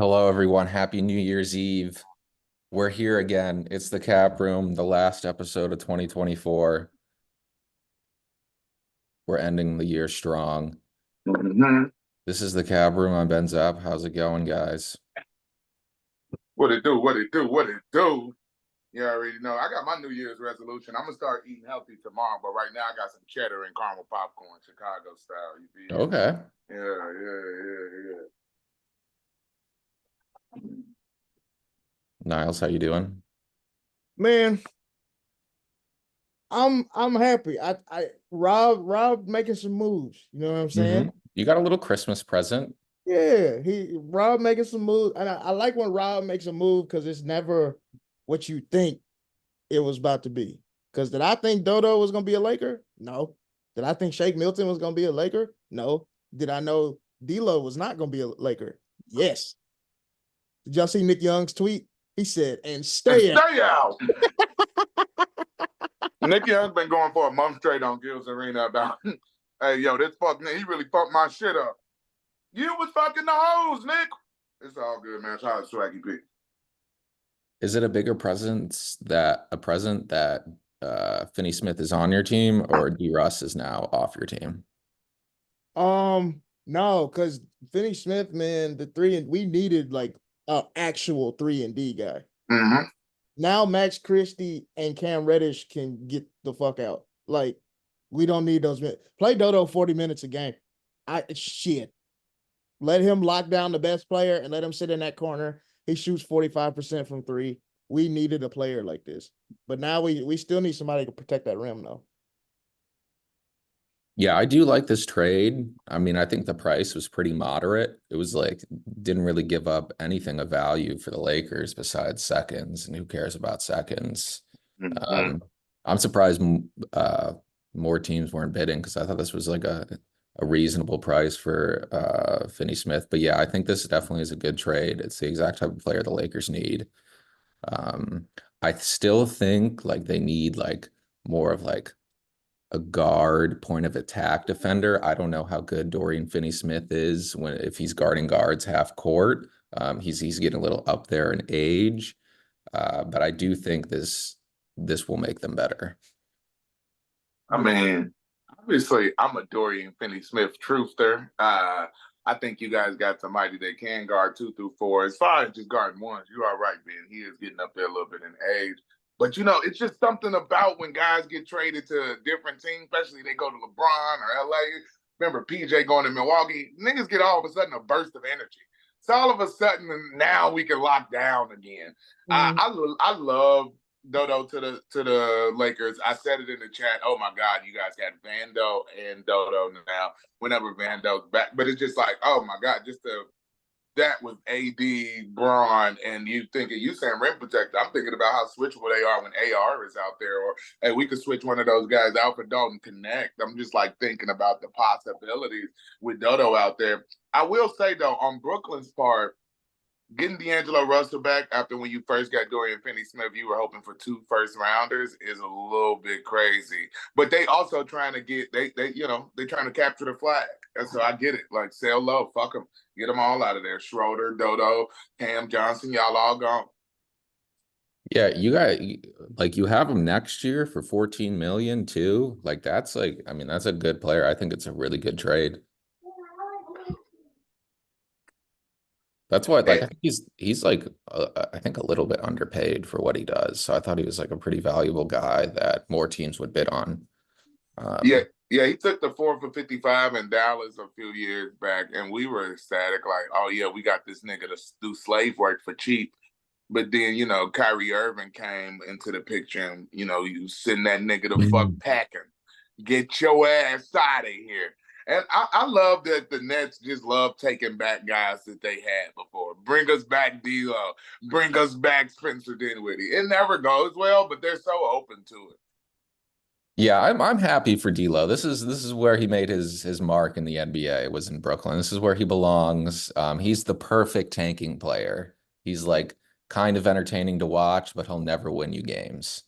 Hello, everyone. Happy New Year's Eve. We're here again. It's the Cap Room, the last episode of 2024. We're ending the year strong. Mhm. This is the Cap Room. I'm Ben Zapp. How's it going, guys? What it do? What it do? What it do? You already know. I got my New Year's resolution. I'm gonna start eating healthy tomorrow, but right now I got some cheddar and caramel popcorn, Chicago style. You feel me? Okay. Yeah. Niles, how you doing? Man, I'm happy. Rob making some moves. You know what I'm saying? You got a little Christmas present. Yeah, he Rob making some moves, and I like when Rob makes a move because it's never what you think it was about to be. Because did I think Dodo was gonna be a Laker? No. Did I think Shake Milton was gonna be a Laker? No. Did I know D'Lo was not gonna be a Laker? Yes. Did y'all see Nick Young's tweet? He said, "And stay out." Stay out. Nick Young's been going for a month straight on Gil's Arena about, hey, yo, this fuck, he really fucked my shit up. You was fucking the hoes, Nick. It's all good, man. Shout out to Swaggy P. Is it a bigger present that Finney-Smith is on your team or D. Russ is now off your team? No, because Finney-Smith, man, the three and we needed like an actual 3-and-D guy. Mm-hmm. Now Max Christie and Cam Reddish can get the fuck out. Like, we don't need those minutes. Play Dodo 40 minutes a game. Shit. Let him lock down the best player and let him sit in that corner. He shoots 45% from three. We needed a player like this. But now we still need somebody to protect that rim, though. Yeah, I do like this trade. I mean, I think the price was pretty moderate. It was like didn't really give up anything of value for the Lakers besides seconds, and who cares about seconds? Mm-hmm. I'm surprised more teams weren't bidding because I thought this was like a reasonable price for Finney-Smith. But yeah, I think this definitely is a good trade. It's the exact type of player the Lakers need. Um, I still think like they need like more of like a guard point of attack defender. I don't know how good Dorian Finney-Smith is when if he's guarding guards half court. He's getting a little up there in age, but I do think this will make them better. I mean, obviously, I'm a Dorian Finney-Smith truther. I think you guys got somebody that can guard 2 through 4. As far as just guarding ones, you are right, Ben. He is getting up there a little bit in age. But, you know, it's just something about when guys get traded to different teams, especially they go to LeBron or LA. Remember PJ going to Milwaukee? Niggas get all of a sudden a burst of energy. So all of a sudden, now we can lock down again. I love Dodo to the Lakers. I said it in the chat. Oh my God, you guys got Vando and Dodo now. Whenever Vando's back, but it's just like, oh my God, that was AD, Braun, and you saying rim protector. I'm thinking about how switchable they are when AR is out there, or hey, we could switch one of those guys out for Dalton Connect. I'm just like thinking about the possibilities with Dodo out there. I will say though, on Brooklyn's part, getting D'Angelo Russell back after when you first got Dorian Finney-Smith, you were hoping for 2 first-rounders is a little bit crazy. But they also trying to get they trying to capture the flag. And so I get it. Like sell low, fuck them, get them all out of there. Schroeder, Dodo, Cam Johnson, y'all all gone. Yeah, you got like you have him next year for 14 million too. Like that's like I mean that's a good player. I think it's a really good trade. That's why like I think he's like I think a little bit underpaid for what he does. So I thought he was like a pretty valuable guy that more teams would bid on. Yeah, Um, yeah, he took the 4 for 55 in Dallas a few years back, and we were ecstatic, like, oh yeah, we got this nigga to do slave work for cheap. But then, you know, Kyrie Irving came into the picture and, you know, you send that nigga to fuck packing. Get your ass out of here. And I love that the Nets just love taking back guys that they had before. Bring us back D'Lo. Bring us back Spencer Dinwiddie. It never goes well, but they're so open to it. yeah, I'm happy for D'Lo. This is where he made his mark in the NBA was in Brooklyn. This is where he belongs. He's the perfect tanking player. He's like kind of entertaining to watch, but he'll never win you games.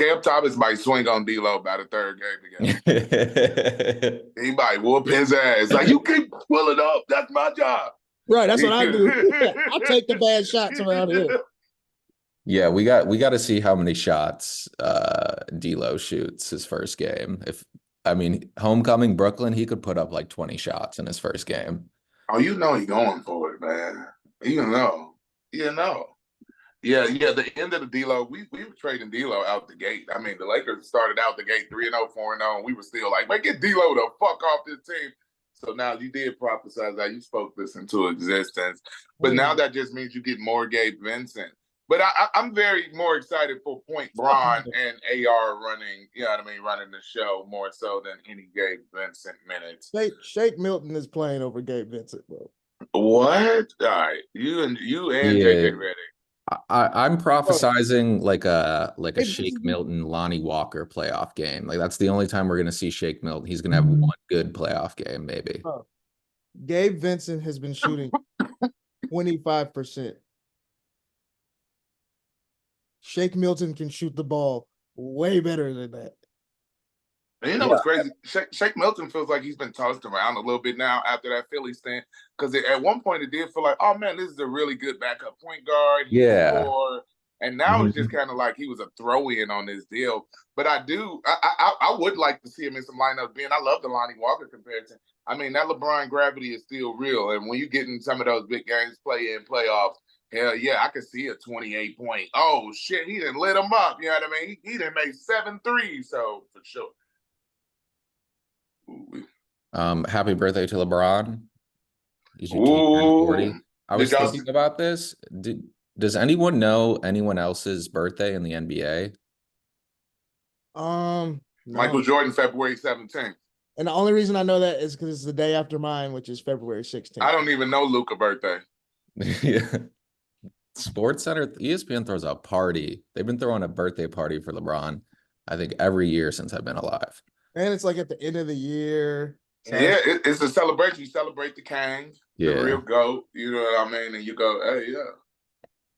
Cam Thomas might swing on D'Lo by the third game again. He might whoop his ass. Like, you keep pulling up. That's my job. Right, that's what I do. I take the bad shots around here. Yeah, we got to see how many shots D'Lo shoots his first game. Homecoming Brooklyn, he could put up like 20 shots in his first game. Oh, you know he going for it, man. You know. Yeah, the end of the D'Lo, we were trading D'Lo out the gate. I mean, the Lakers started out the gate 3-0, 4-0, and we were still like, man, get D'Lo the fuck off this team. So now you did prophesize that. You spoke this into existence. But now that just means you get more Gabe Vincent. But I'm very more excited for Point Bron and AR running, you know what I mean, running the show more so than any Gabe Vincent minutes. Shake Milton is playing over Gabe Vincent, bro. What? All right. You and JJ ready. I'm prophesizing like a Shake Milton, Lonnie Walker playoff game. Like that's the only time we're gonna see Shake Milton. He's gonna have one good playoff game, maybe. Gabe Vincent has been shooting 25%. Shake Milton can shoot the ball way better than that. And you know what's crazy? Shake Milton feels like he's been tossed around a little bit now after that Philly stand. Because at one point it did feel like, oh man, this is a really good backup point guard. And now it's just kind of like he was a throw-in on this deal. But I would like to see him in some lineups. I love the Lonnie Walker comparison. I mean, that LeBron gravity is still real. And when you get in some of those big games, playoffs, hell yeah, I could see a 28-point. Oh shit, he didn't lit him up. You know what I mean? He didn't make 7 threes, so for sure. Happy birthday to LeBron. He's your 40. I was thinking about this. Does anyone know anyone else's birthday in the NBA? No. Michael Jordan, February 17th. And the only reason I know that is because it's the day after mine, which is February 16th. I don't even know Luka's birthday. Yeah. Sports Center, ESPN throws a party. They've been throwing a birthday party for LeBron, I think, every year since I've been alive. And it's like at the end of the year. So it's a celebration. You celebrate the Kings, the real GOAT. You know what I mean? And you go, hey, yeah,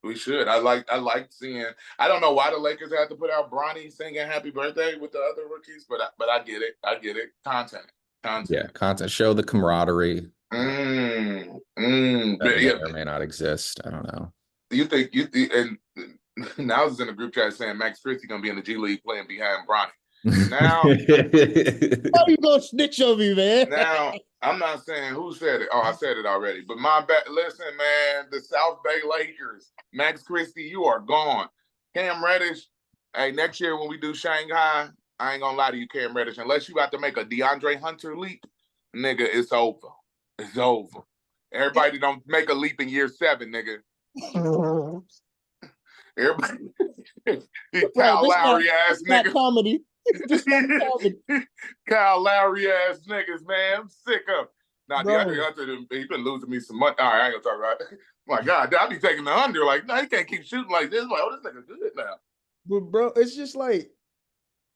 we should. I like seeing. I don't know why the Lakers had to put out Bronny singing "Happy Birthday" with the other rookies, but I get it. I get it. Content. Yeah, content. Show the camaraderie. That may or may not exist. I don't know. You think and now I was in a group chat saying Max Christie gonna be in the G League playing behind Bronny. Now, how you gonna snitch on me, man? Now, I'm not saying who said it. Oh, I said it already. But my bad. Listen, man, the South Bay Lakers, Max Christie, you are gone. Cam Reddish, hey, next year when we do Shanghai, I ain't gonna lie to you, Cam Reddish, unless you got to make a DeAndre Hunter leap, nigga, it's over. It's over. Everybody don't make a leap in year 7, nigga. Everybody, Kyle Lowry ass niggas. Comedy. Kyle Lowry ass niggas, man. I'm sick of. Now, DeAndre Hunter, he been losing me some money. All right, I ain't gonna talk about it. My God, I be taking the under. Like, no, he can't keep shooting like this. Like, oh, this nigga good now. But bro, it's just like,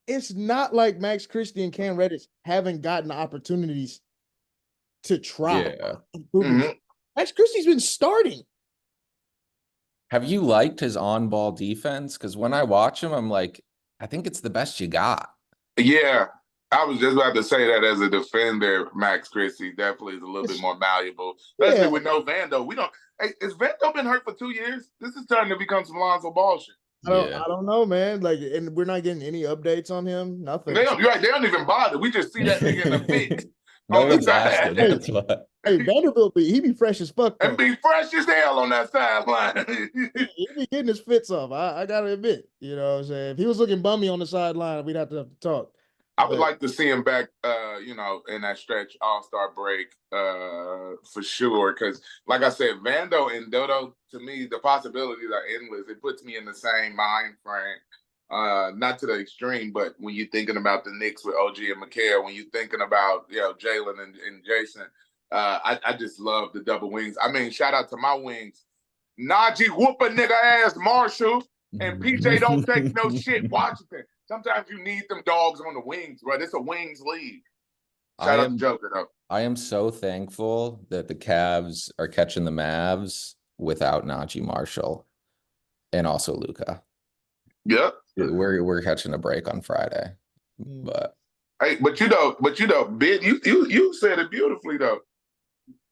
it's not like Max Christie and Cam Reddish haven't gotten opportunities to try. Yeah. Max Christie's been starting. Have you liked his on-ball defense? Because when I watch him, I'm like, I think it's the best you got. Yeah, I was just about to say that as a defender, Max Christie definitely is a little bit more valuable, especially with no Vando. We don't. Hey, has Vando been hurt for 2 years? This is starting to become some Lonzo Ball shit. I don't know, man. Like, and we're not getting any updates on him. Nothing. You're right. They don't even bother. We just see that nigga in the pit. No one's asking. That's what. Hey, Vanderbilt he be fresh as fuck. And be fresh as hell on that sideline. He be getting his fits off. I gotta admit, you know what I'm saying? If he was looking bummy on the sideline, we'd have to talk. I would like to see him back, in that stretch All-Star break for sure. Because, like I said, Vando and Dodo, to me, the possibilities are endless. It puts me in the same mind frame. Not to the extreme, but when you're thinking about the Knicks with OG and Mikhail, when you're thinking about Jalen and Jason, I just love the double wings. I mean, shout out to my wings, Najee whoop a nigga ass Marshall and PJ don't take no shit Washington. Sometimes you need them dogs on the wings, bro. It's a wings league. Shout out to Joker though. I am so thankful that the Cavs are catching the Mavs without Najee Marshall and also Luka. Yep. we're catching a break on Friday, but Hey, but Ben, you said it beautifully though.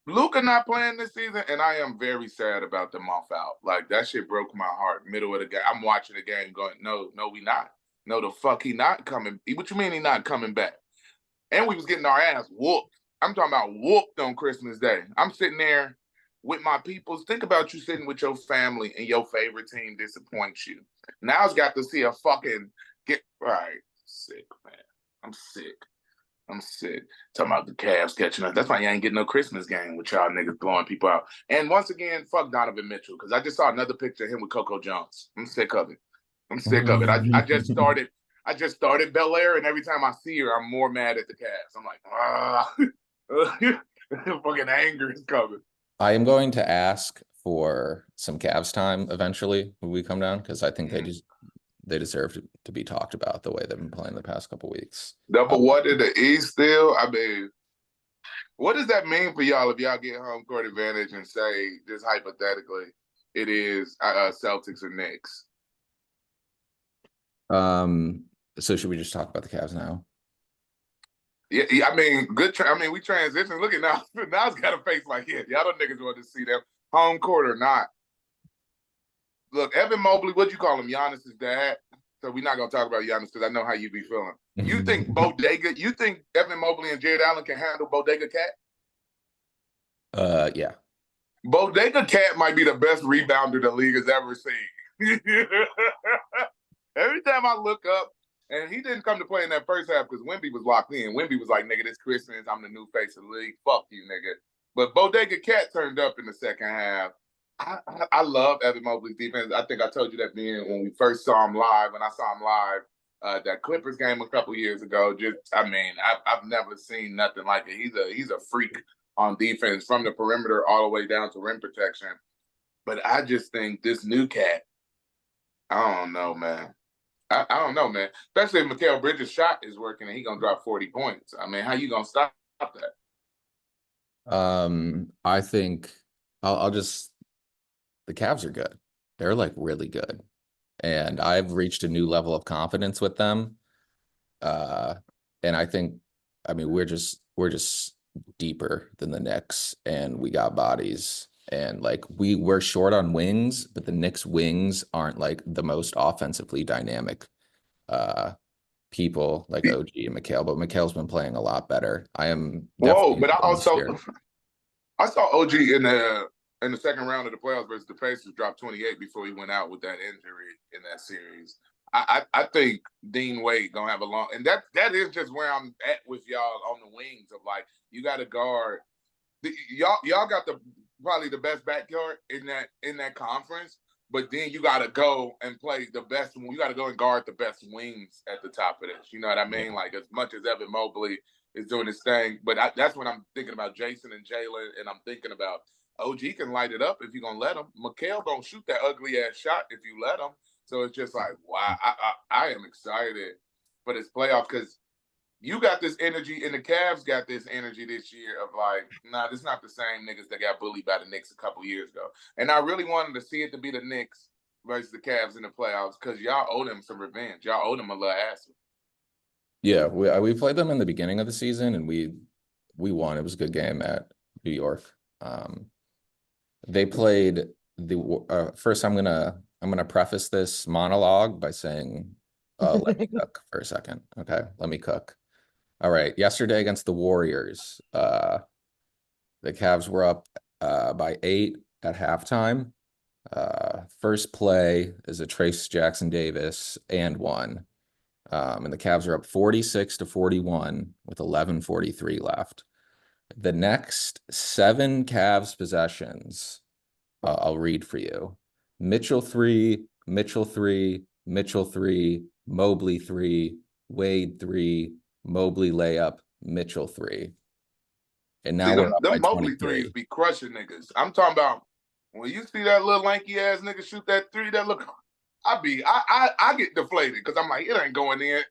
Luka not playing this season, and I am very sad about the month out. Like that shit broke my heart. Middle of the game, I'm watching the game, going, no, we not. No, the fuck, he not coming. What you mean he not coming back? And we was getting our ass whooped. I'm talking about whooped on Christmas Day. I'm sitting there with my peoples. Think about you sitting with your family and your favorite team disappoints you. Now it's got to see a fucking get right. Sick, man. I'm sick. Talking about the Cavs catching us. That's why you ain't getting no Christmas game with y'all niggas blowing people out. And once again, fuck Donovan Mitchell, because I just saw another picture of him with Coco Jones. I'm sick of it. I just started Bel Air, and every time I see her, I'm more mad at the Cavs. I'm like, fucking anger is coming. I am going to ask for some Cavs time eventually when we come down, because I think they deserve to be talked about the way they've been playing the past couple weeks. Number one in the East still. I mean, what does that mean for y'all if y'all get home court advantage and say, just hypothetically, it is Celtics or Knicks? So should we just talk about the Cavs now? Yeah, I mean, we transition. Look at now. Now it's got a face like, yeah, y'all don't niggas want to see them home court or not. Look, Evan Mobley, what you call him? Giannis's dad. So we're not gonna talk about Giannis because I know how you be feeling. You think you think Evan Mobley and Jared Allen can handle Bodega Cat? Yeah. Bodega Cat might be the best rebounder the league has ever seen. Every time I look up, and he didn't come to play in that first half because Wemby was locked in. Wemby was like, nigga, this Christmas, I'm the new face of the league. Fuck you, nigga. But Bodega Cat turned up in the second half. I love Evan Mobley's defense. I think I told you that when we first saw him live, when I saw him live, that Clippers game a couple years ago. I've never seen nothing like it. He's a freak on defense from the perimeter all the way down to rim protection. But I just think this new cat, I don't know, man. I don't know, man. Especially if Mikal Bridges' shot is working and he's going to drop 40 points. I mean, how you going to stop that? I think the Cavs are good. They're like really good. And I've reached a new level of confidence with them. And I think, we're just deeper than the Knicks, and we got bodies. And like we're short on wings, but the Knicks wings aren't like the most offensively dynamic people like OG and Mikal, but Mikal's been playing a lot better. I am. Whoa, but I saw OG in the second round of the playoffs versus the Pacers drop 28 before he went out with that injury in that series. I think Dean Wade gonna have a long, and that is just where I'm at with y'all on the wings of like you got to guard. Y'all got probably the best backyard in that conference, but then you got to go and play the best. You got to go and guard the best wings at the top of this. You know what I mean? Like as much as Evan Mobley is doing his thing, but that's when I'm thinking about Jason and Jalen, and I'm thinking about OG can light it up if you're gonna let him. Mikal don't shoot that ugly ass shot if you let him. So it's just like, wow, I am excited for this playoff because you got this energy and the Cavs got this energy this year of like, nah, this is not the same niggas that got bullied by the Knicks a couple years ago. And I really wanted to see it to be the Knicks versus the Cavs in the playoffs because y'all owe them some revenge. Y'all owe them a little ass. Yeah, we played them in the beginning of the season and we won. It was a good game at New York. They played the first. I'm gonna preface this monologue by saying, let me cook for a second. Okay, let me cook. All right. Yesterday against the Warriors, the Cavs were up by 8 at halftime. First play is a Trace Jackson Davis and 1. And the Cavs are up 46-41 with 11:43 left. The next 7 Cavs possessions, I'll read for you. Mitchell 3, Mitchell 3, Mitchell 3, Mobley 3, Wade 3, Mobley layup, Mitchell 3. And now we're up by Mobley 23. threes be crushing niggas. I'm talking about when you see that little lanky ass nigga shoot that 3, that look, I get deflated because I'm like, it ain't going in.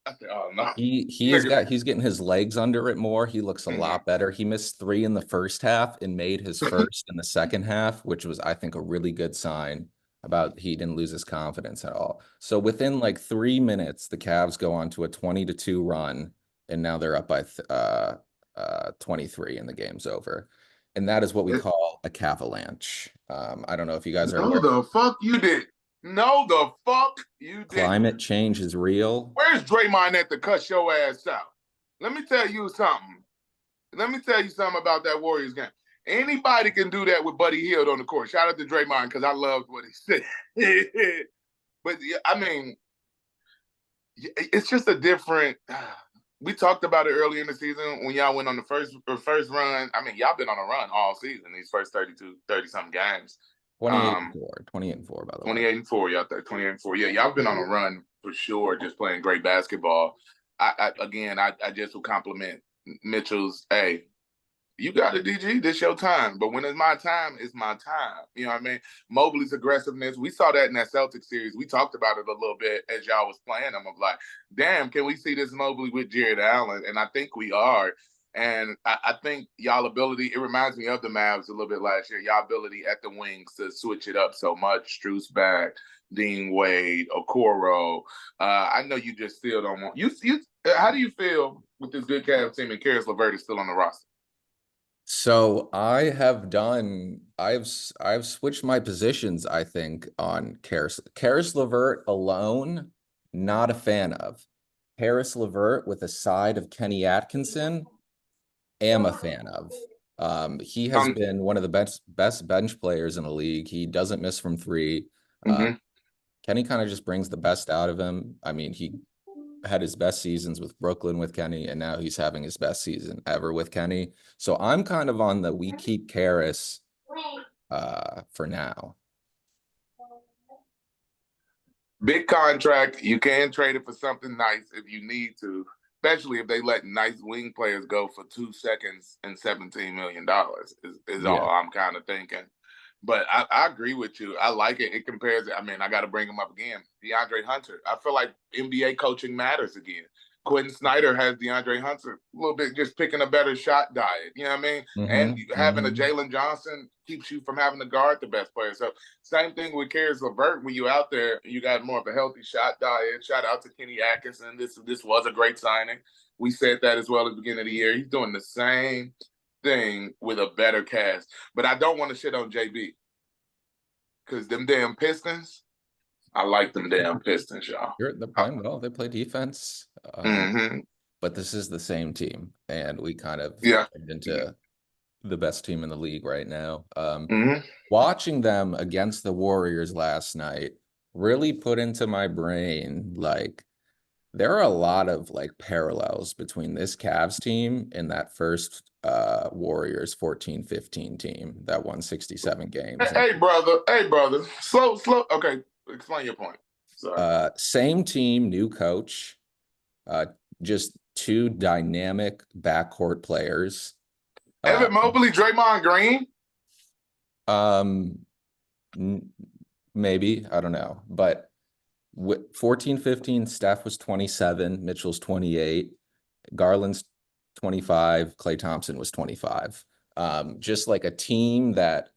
I said, oh no. He's getting his legs under it more. He looks a lot better. He missed 3 in the first half and made his first in the second half, which was, I think, a really good sign about he didn't lose his confidence at all. So within like 3 minutes, the Cavs go on to a 20-2 run, and now they're up by 23 and the game's over. And that is what we call a cavalanche. I don't know if you guys are aware. No, the fuck you did. No, the fuck you did. Climate change is real. Where's Draymond at to cuss your ass out? Let me tell you something. Let me tell you something about that Warriors game. Anybody can do that with Buddy Hield on the court. Shout out to Draymond because I loved what he said. But I mean, it's just a different. We talked about it earlier in the season when y'all went on the first run. I mean, y'all been on a run all season, these first 30-something games. 28-4, by the way. 28-4, y'all. 28-4. Yeah, y'all been on a run for sure, just playing great basketball. I just would compliment Mitchell's, hey, you got it, DG. This your time. But when it's my time, it's my time. You know what I mean? Mobley's aggressiveness. We saw that in that Celtics series. We talked about it a little bit as y'all was playing them. Of like, damn, can we see this Mobley with Jared Allen? And I think we are. And I think y'all ability, it reminds me of the Mavs a little bit last year. Y'all ability at the wings to switch it up so much. Strus back, Dean Wade, Okoro. I know you just still don't want you. How do you feel with this good Cavs team and Karis LeVert is still on the roster? So I've switched my positions, I think, on Karis LeVert alone, not a fan of. Karis LeVert with a side of Kenny Atkinson, am a fan of. He has been one of the best bench players in the league. He doesn't miss from three. Kenny kind of just brings the best out of him. I mean, he had his best seasons with Brooklyn with Kenny, and now he's having his best season ever with Kenny. So I'm kind of on the we keep Karis for now. Big contract. You can trade it for something nice if you need to, especially if they let nice wing players go for 2 seconds and $17 million is all I'm kind of thinking. But I agree with you. I like it. It compares. I mean, I got to bring him up again. DeAndre Hunter. I feel like NBA coaching matters again. Quentin Snyder has DeAndre Hunter a little bit just picking a better shot diet. You know what I mean? And having a Jalen Johnson keeps you from having to guard the best player. So same thing with Karis LeVert. When you're out there, you got more of a healthy shot diet. Shout out to Kenny Atkinson. This was a great signing. We said that as well at the beginning of the year. He's doing the same thing with a better cast. But I don't want to shit on JB because them damn Pistons, I like them damn Pistons, y'all. They're playing well. They play defense. But this is the same team, and we kind of turned into the best team in the league right now. Watching them against the Warriors last night really put into my brain, like, there are a lot of like parallels between this Cavs team and that first Warriors 14-15 team that won 67 games. Hey, brother. Slow. Okay, explain your point. Sorry. Same team, new coach, just two dynamic backcourt players. Evan Mobley, Draymond Green? Maybe, I don't know, but 14-15, Steph was 27, Mitchell's 28, Garland's 25, Klay Thompson was 25. Just like a team that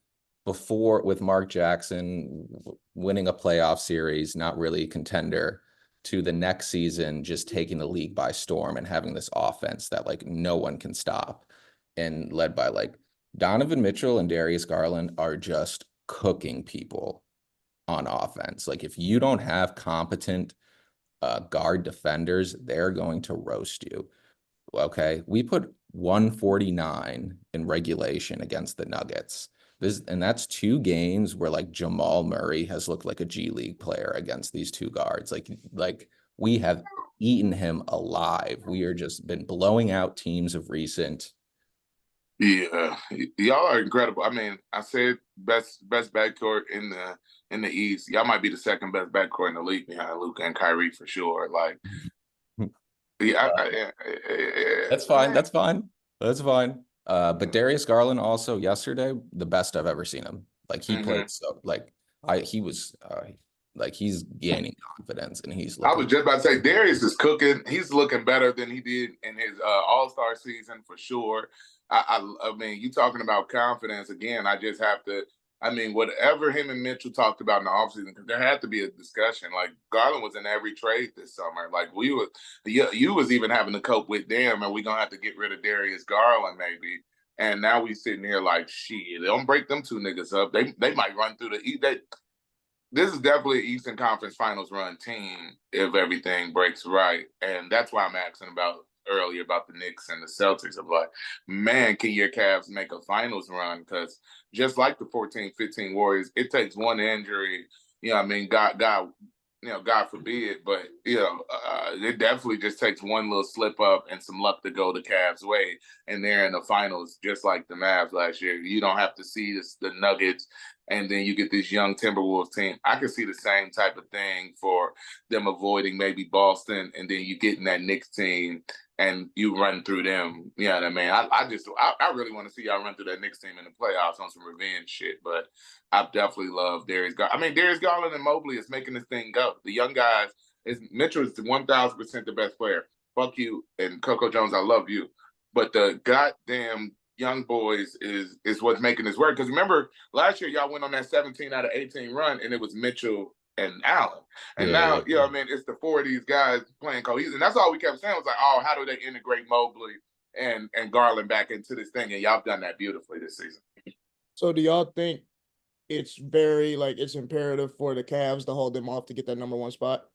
before, with Mark Jackson winning a playoff series, not really a contender, to the next season just taking the league by storm and having this offense that like no one can stop, and led by like Donovan Mitchell and Darius Garland are just cooking people on offense. Like if you don't have competent guard defenders, they're going to roast you. Okay, we put 149 in regulation against the Nuggets. And that's 2 games where like Jamal Murray has looked like a G League player against these 2 guards. Like we have eaten him alive. We are just been blowing out teams of recent. Yeah, y'all are incredible. I mean, I said best backcourt in the East. Y'all might be the second best backcourt in the league behind Luka and Kyrie for sure. Like, That's fine. But Darius Garland also yesterday, the best I've ever seen him. Like he played so he's gaining confidence, and I was just about to say Darius is cooking. He's looking better than he did in his All-Star season for sure. I mean, you talking about confidence again. I I mean, whatever him and Mitchell talked about in the offseason, because there had to be a discussion. Like Garland was in every trade this summer. Like you was even having to cope with them, and we gonna have to get rid of Darius Garland maybe. And now we sitting here like, shit, don't break them two niggas up. They might run through this is definitely an Eastern Conference Finals run team if everything breaks right. And that's why I'm asking about earlier about the Knicks and the Celtics. Of like, man, can your Cavs make a finals run? Because just like the 14-15 Warriors, it takes one injury. You know, I mean, God forbid, but it definitely just takes one little slip up and some luck to go the Cavs' way, and they're in the finals, just like the Mavs last year. You don't have to see the Nuggets, and then you get this young Timberwolves team. I can see the same type of thing for them avoiding maybe Boston, and then you get in that Knicks team and you run through them. You know what I mean? I really want to see y'all run through that Knicks team in the playoffs on some revenge shit, but I definitely love Darius Garland. I mean, Darius Garland and Mobley is making this thing go. The young guys, Mitchell is 1,000% the best player. Fuck you and Coco Jones, I love you. But the goddamn young boys is what's making this work. Because remember, last year y'all went on that 17 out of 18 run, and it was Mitchell and Allen. And now, you know what I mean, it's the four of these guys playing cohesive. And that's all we kept saying was like, oh, how do they integrate Mobley and Garland back into this thing? And y'all done that beautifully this season. So do y'all think it's very, like, it's imperative for the Cavs to hold them off to get that number one spot?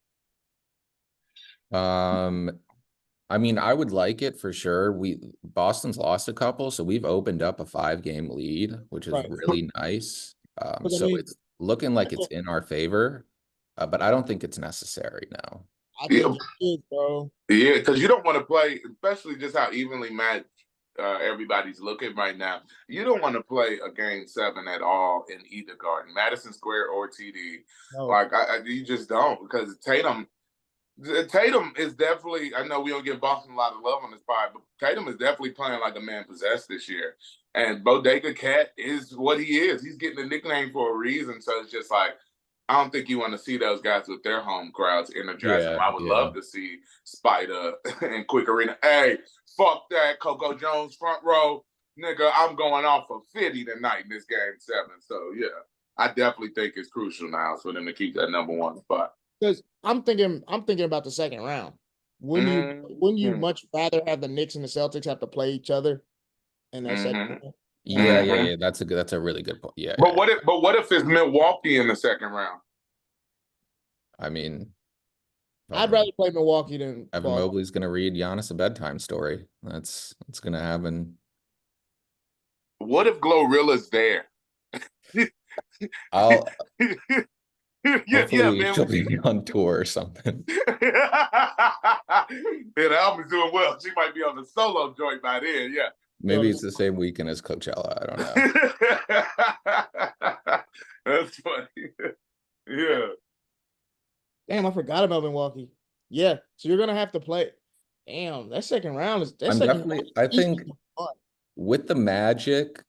I mean, I would like it for sure. Boston's lost a couple, so we've opened up a 5-game lead, which is really nice. So it's looking like it's in our favor, but I don't think it's necessary now. I think it is, bro. Yeah, because you don't want to play, especially just how evenly matched everybody's looking right now. You don't want to play a game 7 at all in either Garden, Madison Square or TD. No. Like you just don't, because Tatum is definitely, I know we don't give Boston a lot of love on this pod, but Tatum is definitely playing like a man possessed this year. And Bodega Cat is what he is. He's getting a nickname for a reason. So it's just like, I don't think you want to see those guys with their home crowds energizing them. I would love to see Spider and Quick Arena. Hey, fuck that, Coco Jones front row. Nigga, I'm going off for 50 tonight in this game 7. So, yeah, I definitely think it's crucial now for them to keep that number one spot. Because I'm thinking about the second round. Wouldn't you much rather have the Knicks and the Celtics have to play each other in that second round? Yeah. That's a really good point. Yeah. But what if it's Milwaukee in the second round? I mean, I'd rather play Milwaukee than Evan Mobley's gonna read Giannis a bedtime story. That's gonna happen. What if Glorilla's there? Hopefully she'll be on tour or something. The album's doing well. She might be on the solo joint by then. Yeah. Maybe it's the same weekend as Coachella. I don't know. That's funny. Yeah. Damn, I forgot about Milwaukee. Yeah, so you're gonna have to play. Damn, that second round is. I think with the Magic,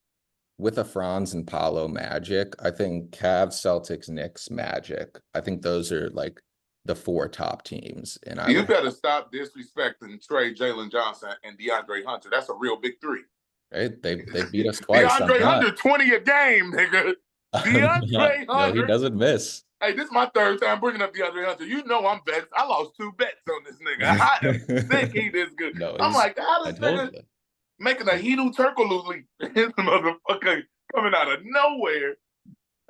with a Franz and Paolo Magic, I think Cavs, Celtics, Knicks, Magic. I think those are like the 4 top teams. And you better stop disrespecting Trey, Jalen Johnson, and DeAndre Hunter. That's a real big 3. Right? They beat us twice. DeAndre Hunter, 20 a game, nigga. DeAndre Hunter. No, he doesn't miss. Hey, this is my 3rd time bringing up DeAndre Hunter. You know I'm vexed. I lost 2 bets on this nigga. I am sick he this good. No, I'm like, how this nigga making a Hedo Turkoglu this motherfucker coming out of nowhere?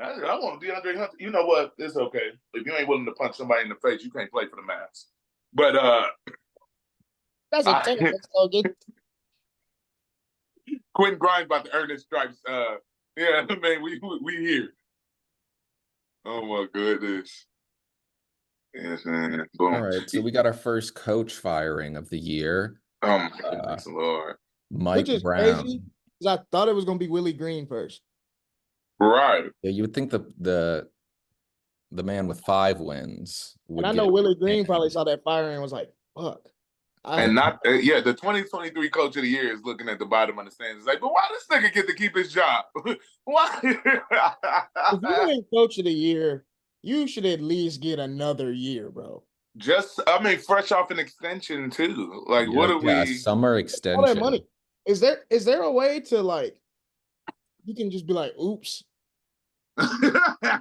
I want DeAndre Hunter. You know what? It's okay. If you ain't willing to punch somebody in the face, you can't play for the Mavs. But that's a technical slogan. Quentin Grimes about to earn his stripes. Yeah, man, we here. Oh my goodness. Yes, man. Boom. All right, so we got our first coach firing of the year. Oh my goodness, Lord. Mike Brown. Crazy, I thought it was gonna be Willie Green first. Right. Yeah, you would think the man with 5 wins would. And I know Willie Green probably saw that firing and was like, "Fuck." The 2023 Coach of the Year is looking at the bottom of the stands. It's like, but why does this nigga get to keep his job? Why? If you ain't Coach of the Year, you should at least get another year, bro. Fresh off an extension too. Like, what are we? Summer extension. All that money. Is there a way to, like, you can just be like, oops, Like,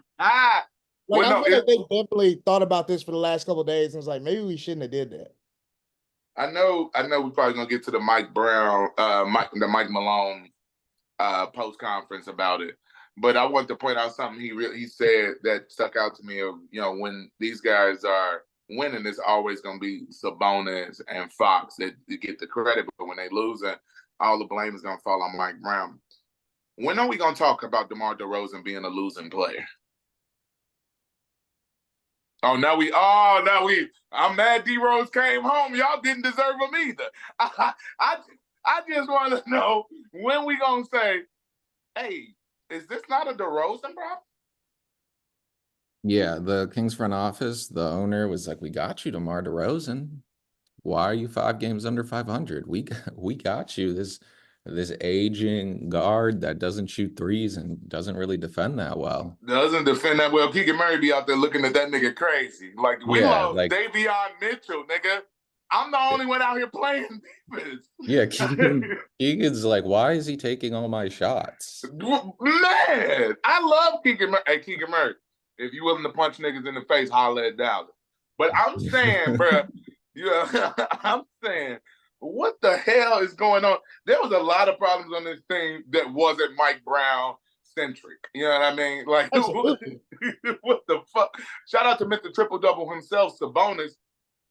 Well, I no, feel like they definitely thought about this for the last couple of days and was like, maybe we shouldn't have did that. I know we're probably gonna get to the Mike Brown, the Mike Malone post conference about it. But I want to point out something he said that stuck out to me. Of, when these guys are winning, it's always going to be Sabonis and Fox that get the credit. But when they losing, all the blame is going to fall on Mike Brown. When are we going to talk about DeMar DeRozan being a losing player? I'm mad D-Rose came home. Y'all didn't deserve him either. I just want to know when we going to say, hey, is this not a DeRozan problem? Yeah, the Kings front office, the owner was like, "We got you, DeMar DeRozan. Why are you 5 games under 500? We got you. This aging guard that doesn't shoot threes and doesn't really defend that well. Doesn't defend that well. Keegan Murray be out there looking at that nigga crazy. Like, we Yeah, lost like Davion Mitchell, nigga. I'm the only one out here playing defense. yeah, Keegan's like, why is he taking all my shots? Man, I love Keegan Murray. Hey, Keegan Murray, if you willing to punch niggas in the face, holler at Dallas. But I'm saying, bro, I'm saying, what the hell is going on? There was a lot of problems on this team that wasn't Mike Brown centric. You know what I mean? Like, what the fuck? Shout out to Mr. Triple Double himself, Sabonis.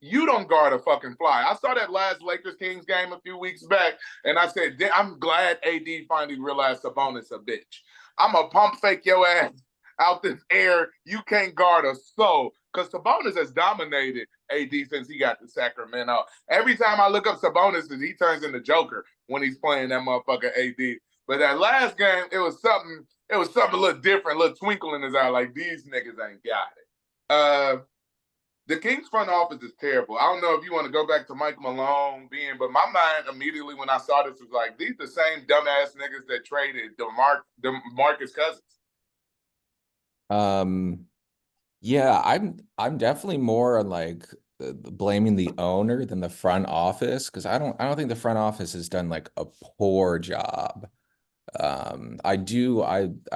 You don't guard a fucking fly. I saw that last Lakers-Kings game a few weeks back, and I said, I'm glad AD finally realized Sabonis a bitch. I'm a pump fake your ass out this air. You can't guard a soul. Because Sabonis has dominated AD since he got to Sacramento. Every time I look up Sabonis, he turns into Joker when he's playing that motherfucker AD. But that last game, it was something a little different, a little twinkle in his eye, like these niggas ain't got it. The Kings front office is terrible. I don't know if you want to go back to Mike Malone but my mind immediately when I saw this was like, these the same dumbass niggas that traded DeMarcus Cousins. Yeah, I'm definitely more on like blaming the owner than the front office because I don't think the front office has done like a poor job. I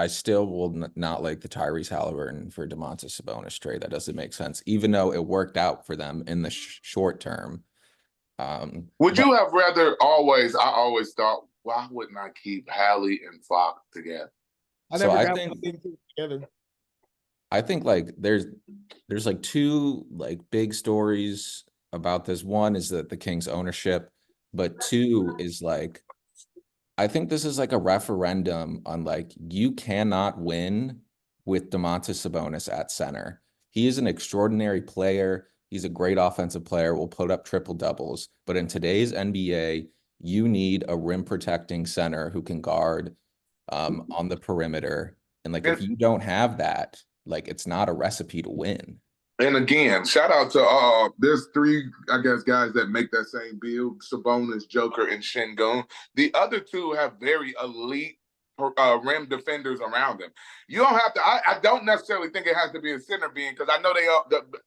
still will not like the Tyrese Halliburton for Domantas Sabonis trade. That doesn't make sense, even though it worked out for them in the short term. Would you have rather I always thought, why wouldn't I keep Hallie and Fox together? I think like there's like two like big stories about this. One is that the Kings ownership, but two is like I think this is like a referendum on like you cannot win with Domantas Sabonis at center. He is an extraordinary player. He's a great offensive player. Will put up triple doubles. But in today's NBA, you need a rim protecting center who can guard on the perimeter. And like if you don't have that, like it's not a recipe to win. And again, shout out to there's three, I guess, guys that make that same build: Sabonis, Joker, and Şengün. The other two have very elite rim defenders around them. You don't have to. I don't necessarily think it has to be a center being because I know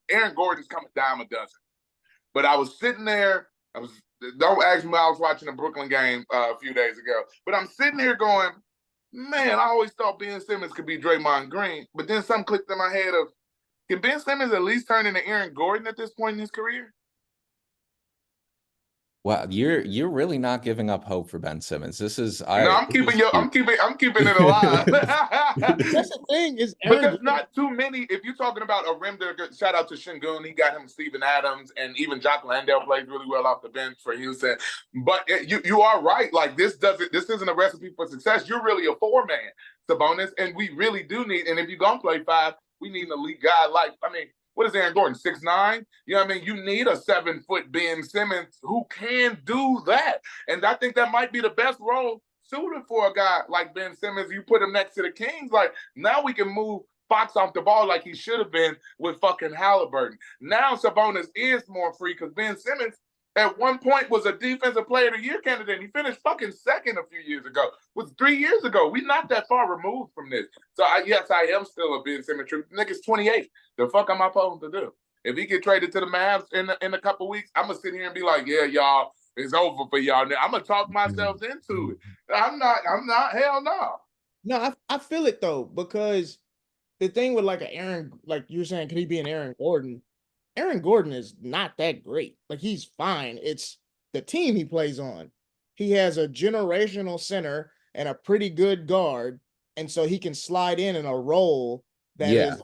Aaron Gordon's coming dime a dozen. But I was sitting there. Don't ask me. I was watching the Brooklyn game a few days ago. But I'm sitting here going, man, I always thought Ben Simmons could be Draymond Green. But then something clicked in my head of, can Ben Simmons at least turn into Aaron Gordon at this point in his career? Wow, you're really not giving up hope for Ben Simmons. I'm keeping it alive. That's the thing is, but there's not too many. If you're talking about a rim, shout out to Şengün. He got him Steven Adams, and even Jock Landale plays really well off the bench for Houston. But you are right. Like this isn't a recipe for success. You're really a 4-man, Sabonis, and we really do need. And if you're gonna play 5, we need an elite guy. What is Aaron Gordon, 6'9"? You know what I mean? You need a 7-foot Ben Simmons who can do that. And I think that might be the best role suited for a guy like Ben Simmons. You put him next to the Kings, like now we can move Fox off the ball like he should have been with fucking Halliburton. Now Sabonis is more free because Ben Simmons at one point was a defensive player of the year candidate. He finished fucking second a few years ago. It was 3 years ago. We're not that far removed from this. So yes, I am still a Ben Simmons truth. Nigga's 28. The fuck am I supposed to do? If he get traded to the Mavs in a couple weeks, I'm gonna sit here and be like, yeah, y'all, it's over for y'all. I'm gonna talk myself into it. I'm not. Hell no. No, I feel it though because the thing with like like you're saying, could he be an Aaron Gordon? Aaron Gordon is not that great. Like he's fine. It's the team he plays on. He has a generational center and a pretty good guard, and so he can slide in a role that Yeah. is.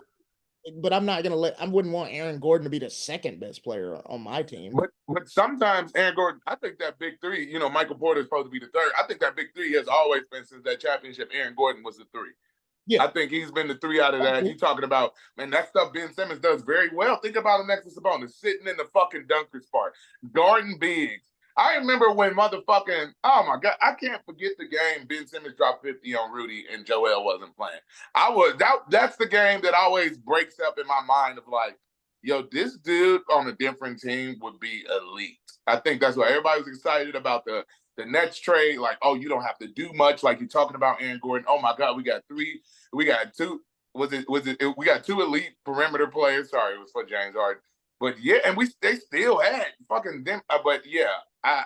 But I'm not gonna I wouldn't want Aaron Gordon to be the second best player on my team. But sometimes Aaron Gordon, I think that big three, Michael Porter is supposed to be the third. I think that big three has always been since that championship. Aaron Gordon was the three. Yeah, I think he's been the three out of that. You talking about, man, that stuff Ben Simmons does very well. Think about him next to Sabonis, sitting in the fucking dunker spot, guarding bigs. I remember when motherfucking, oh my God, I can't forget the game Ben Simmons dropped 50 on Rudy and Joel wasn't playing. That's the game that always breaks up in my mind of like, yo, this dude on a different team would be elite. I think that's why everybody was excited about the Nets trade. Like, oh, you don't have to do much. Like you're talking about Aaron Gordon. Oh my God, we got two. We got two elite perimeter players. Sorry, it was for James Harden. But yeah, and they still had fucking them. But yeah,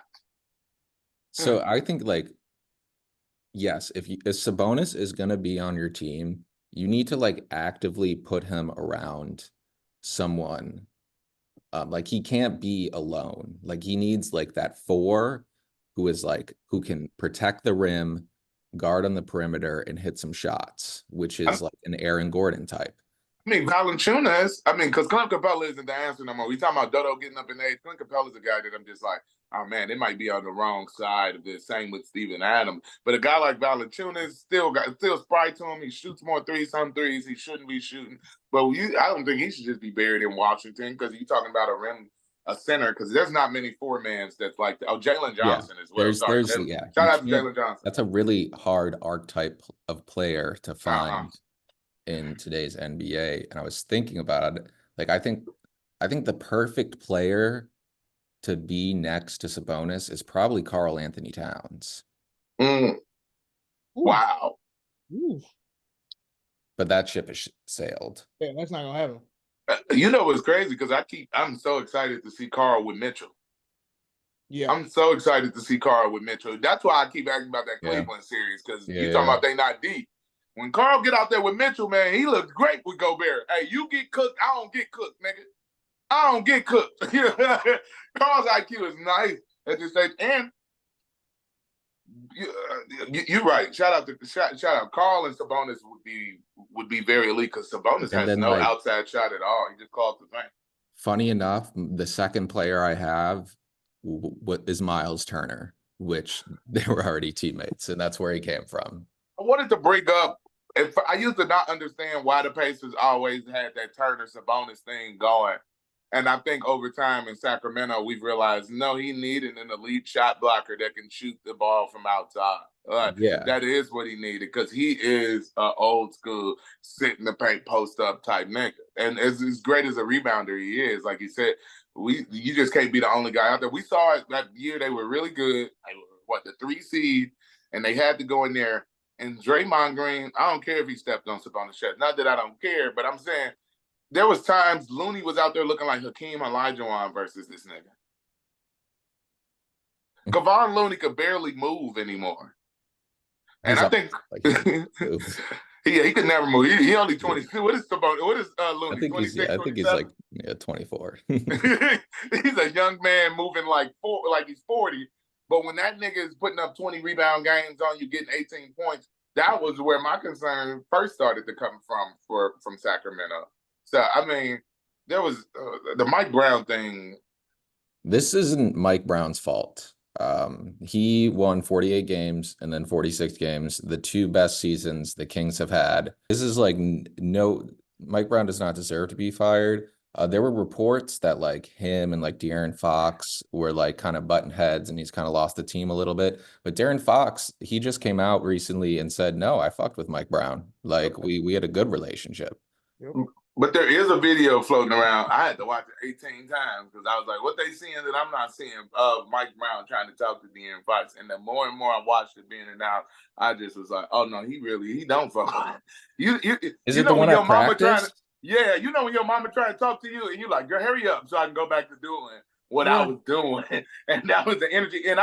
So I think like, yes, if Sabonis is gonna be on your team, you need to like actively put him around someone. Like he can't be alone. Like he needs like that four who can protect the rim, guard on the perimeter, and hit some shots, which is like an Aaron Gordon type. I mean, Valanciunas, because Clint Capella isn't the answer no more. We talking about Dodo getting up in age. Clint Capella's a guy that I'm just like, oh man, it might be on the wrong side of this. Same with Steven Adams. But a guy like Valanciunas still sprite to him. He shoots more threes, some threes he shouldn't be shooting. But I don't think he should just be buried in Washington because you're talking about a center, because there's not many four-mans that's like that. Oh, Jalen Johnson as well. Shout out to Jalen Johnson. That's a really hard archetype of player to find in today's NBA. And I was thinking about it. Like, I think the perfect player to be next to Sabonis is probably Karl Anthony Towns. Wow. Ooh. But that ship has sailed. Yeah, that's not gonna happen. You know what's crazy? Because I'm so excited to see Karl with Mitchell. Yeah, I'm so excited to see Karl with Mitchell. That's why I keep asking about that Cleveland series, because you're talking about they not deep. When Karl get out there with Mitchell, man, he looks great with Gobert. Hey, you get cooked, I don't get cooked, nigga. I don't get cooked. Karl's IQ is nice at this stage, and you're right. Shout out. Karl and Sabonis would be very elite, because Sabonis has no outside shot at all. He just calls the thing. Funny enough, the second player I have is Miles Turner, which they were already teammates, and that's where he came from. I wanted to bring up, I used to not understand why the Pacers always had that Turner Sabonis thing going. And I think over time in Sacramento, we've realized, no, he needed an elite shot blocker that can shoot the ball from outside. That is what he needed, because he is an old school, sit in the paint, post up type nigga. And as great as a rebounder he is, like you said, you just can't be the only guy out there. We saw it that year. They were really good. They were, the 3 seed, and they had to go in there. And Draymond Green, I don't care if he stepped on Sabonis' chest. Not that I don't care, but I'm saying there was times Looney was out there looking like Hakeem Olajuwon versus this nigga. Kevon Looney could barely move anymore. And I think he could never move. He only 22. What is Sabonis? What is Looney? I think he's like 24. He's a young man moving like he's 40. But when that nigga is putting up 20 rebound games on you, getting 18 points, that was where my concern first started to come from Sacramento. So, I mean, there was the Mike Brown thing. This isn't Mike Brown's fault. He won 48 games and then 46 games, the 2 best seasons the Kings have had. This is like Mike Brown does not deserve to be fired. There were reports that like him and like De'Aaron Fox were like kind of button heads, and he's kind of lost the team a little bit. But De'Aaron Fox, he just came out recently and said, no, I fucked with Mike Brown. Like we had a good relationship. Yep. But there is a video floating around. I had to watch it 18 times because I was like, what they seeing that I'm not seeing of Mike Brown trying to talk to De'Aaron Fox. And the more and more I watched it being announced, I just was like, oh no, he don't fuck with it. Is it the one at practice? Yeah, you know when your mama trying to talk to you and you're like, girl, hurry up so I can go back to doing what I was doing. And that was the energy. And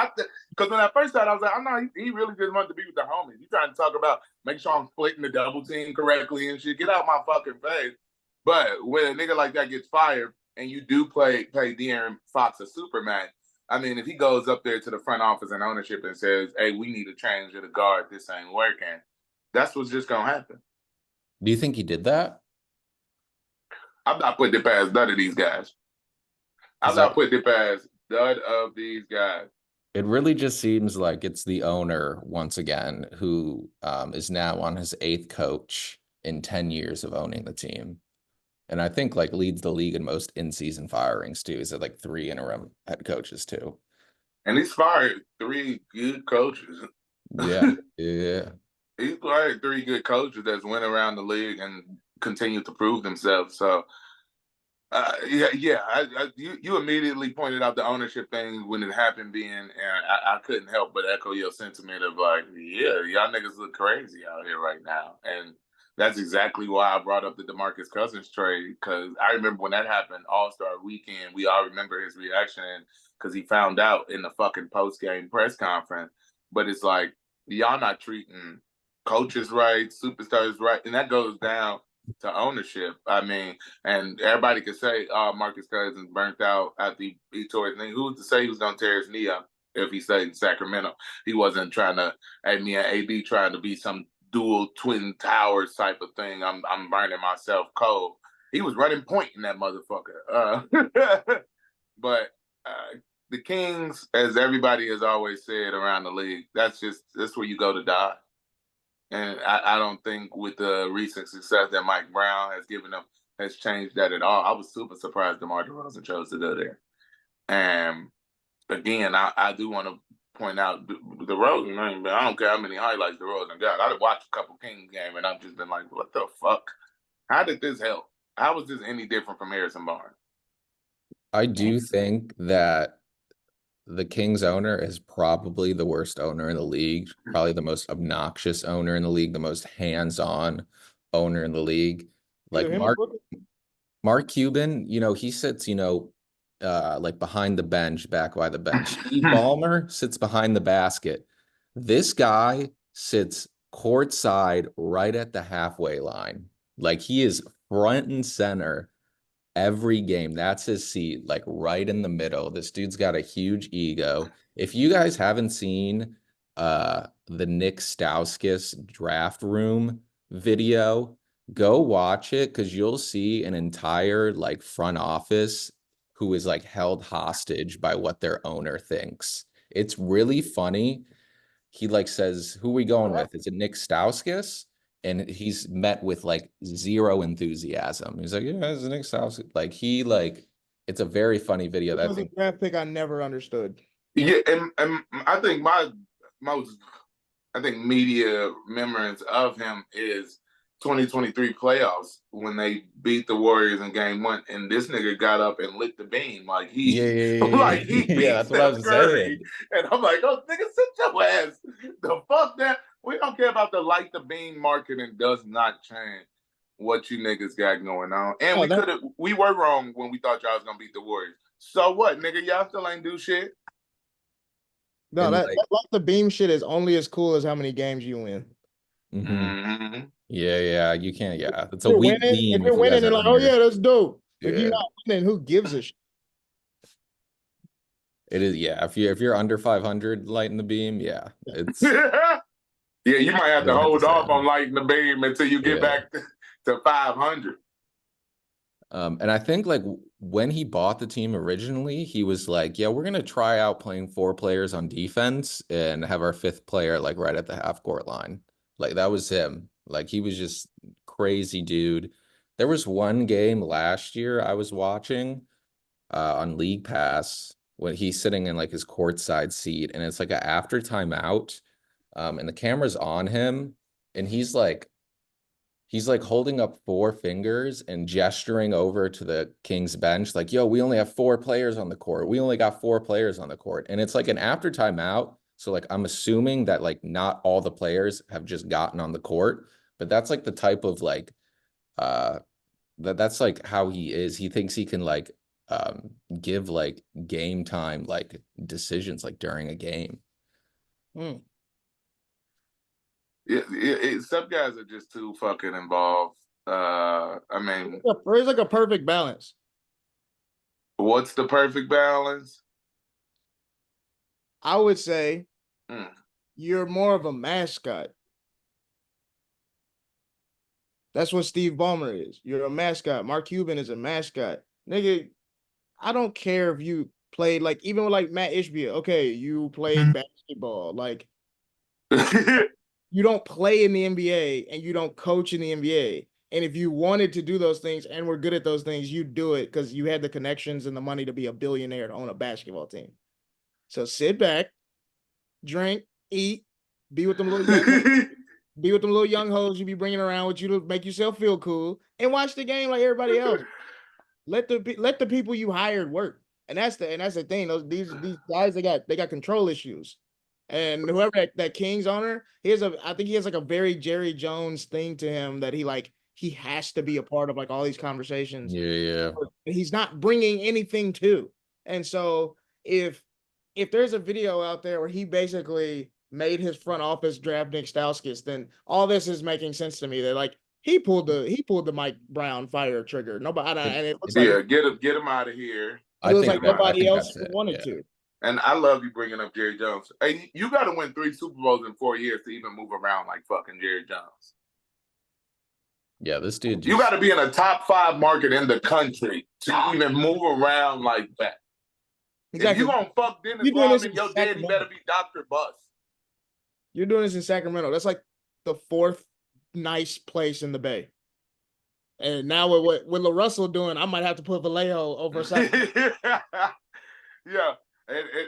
Because when I first started, I was like, I'm not. He really just wanted to be with the homies. You trying to talk about make sure I'm splitting the double team correctly and shit. Get out my fucking face. But when a nigga like that gets fired and you do pay De'Aaron Fox a Superman, I mean, if he goes up there to the front office and ownership and says, "Hey, we need a change of the guard. This ain't working," that's what's just gonna happen. Do you think he did that? I'm not putting it past none of these guys. I'm not putting it past none of these guys. It really just seems like it's the owner once again who is now on his 8th coach in 10 years of owning the team. And I think like leads the league in most in-season firings too. He's at like 3 interim head coaches too. And he's fired 3 good coaches. Yeah, yeah. He's fired 3 good coaches that's went around the league and continued to prove themselves. So you immediately pointed out the ownership thing when it happened and I couldn't help but echo your sentiment of like, yeah, y'all niggas look crazy out here right now. And that's exactly why I brought up the DeMarcus Cousins trade, because I remember when that happened, All-Star Weekend, we all remember his reaction because he found out in the fucking post-game press conference. But it's like, y'all not treating coaches right, superstars right, and that goes down to ownership. I mean, and everybody could say, "Oh, Marcus Cousins burnt out after he tore his knee." Who's to say he was gonna tear his knee up if he stayed in Sacramento? He wasn't trying to. Me and AD trying to be some dual twin towers type of thing. I'm burning myself cold. He was running point in that motherfucker. But the Kings, as everybody has always said around the league, that's where you go to die. And I don't think with the recent success that Mike Brown has given them has changed that at all. I was super surprised DeMar DeRozan chose to go there. And again, I do want to point out DeRozan, man, I don't care how many highlights DeRozan got. I've watched a couple Kings games and I've just been like, what the fuck? How did this help? How was this any different from Harrison Barnes? I do think that the Kings owner is probably the worst owner in the league, probably the most obnoxious owner in the league, the most hands-on owner in the league. Like Mark Cuban, he sits, like behind the bench, back by the bench. Steve Ballmer sits behind the basket. This guy sits courtside right at the halfway line. Like he is front and center every game. That's his seat, like right in the middle. This dude's got a huge ego. If you guys haven't seen the Nick Stauskas draft room video, go watch it because you'll see an entire like front office who is like held hostage by what their owner thinks. It's really funny. He like says, "Who are we going with? Is it Nick Stauskas?" And he's met with like zero enthusiasm. He's like, "Yeah, it's Nick Stauskas." Like it's a very funny video. That was a draft pick I never understood. Yeah, and I think my most media memories of him is 2023 playoffs when they beat the Warriors in game 1, and this nigga got up and lit the beam like he beat that's what I was saying. And I'm like, oh nigga, sit your ass the fuck that. We don't care about the light the beam marketing does not change what you niggas got going on. And we were wrong when we thought y'all was gonna beat the Warriors. So what, nigga? Y'all still ain't do shit. No, that light the beam shit is only as cool as how many games you win. Mm-hmm. Yeah, you can't. Yeah, it's a weak beam. If you're winning, they're like, oh yeah, that's dope. Yeah. If you're not winning, who gives a shit? It is, yeah. If you're under 500 lighting the beam, yeah, it's yeah. You might have to hold off on lighting the beam until you get back to 500. And I think like when he bought the team originally, he was like, yeah, we're gonna try out playing 4 players on defense and have our 5th player like right at the half court line. Like that was him. Like he was just crazy dude. There was one game last year I was watching on League Pass when he's sitting in like his courtside seat, and it's like an after timeout, and the camera's on him, and he's like holding up 4 fingers and gesturing over to the Kings bench, like, yo, we only have 4 players on the court. We only got 4 players on the court. And it's like an after timeout. So like I'm assuming that like not all the players have just gotten on the court, but that's like the type of like that's like how he is. He thinks he can like give like game time like decisions like during a game. Mm. Some guys are just too fucking involved. I mean, It's like a perfect balance. what's the perfect balance? I would say Mm. you're more of a mascot. That's what Steve Ballmer is. You're a mascot. Mark Cuban is a mascot. Nigga, I don't care if you played like even with like Matt Ishbia. Okay, you played basketball. Like you don't play in the NBA and you don't coach in the NBA. And if you wanted to do those things and were good at those things, you do it because you had the connections and the money to be a billionaire to own a basketball team. So sit back, drink, eat, be with them little young, be with them little young hoes you be bringing around with you to make yourself feel cool, and watch the game like everybody else. Let the people you hired work, and that's the thing. These guys they got control issues, and whoever that King's owner, I think he has like a very Jerry Jones thing to him that he has to be a part of like all these conversations. Yeah. He's not bringing anything to, and so if there's a video out there where he basically made his front office draft Nick Stauskas, then all this is making sense to me. That like he pulled the Mike Brown fire trigger. Nobody, and it looks like Get him out of here. it looks like I nobody think else that's it. wanted Yeah. to. And I love you bringing up Jerry Jones. Hey, you got to win 3 Super Bowls in 4 years to even move around like fucking Jerry Jones. Yeah, this dude You got to be in a top 5 market in the country to even move around like that. Exactly. If you gonna fuck Dennis Rodman, your daddy better be Dr. Bus. You're doing this in Sacramento. That's like the 4th nice place in the Bay. And now with what Russell doing, I might have to put Vallejo over Sacramento. Yeah.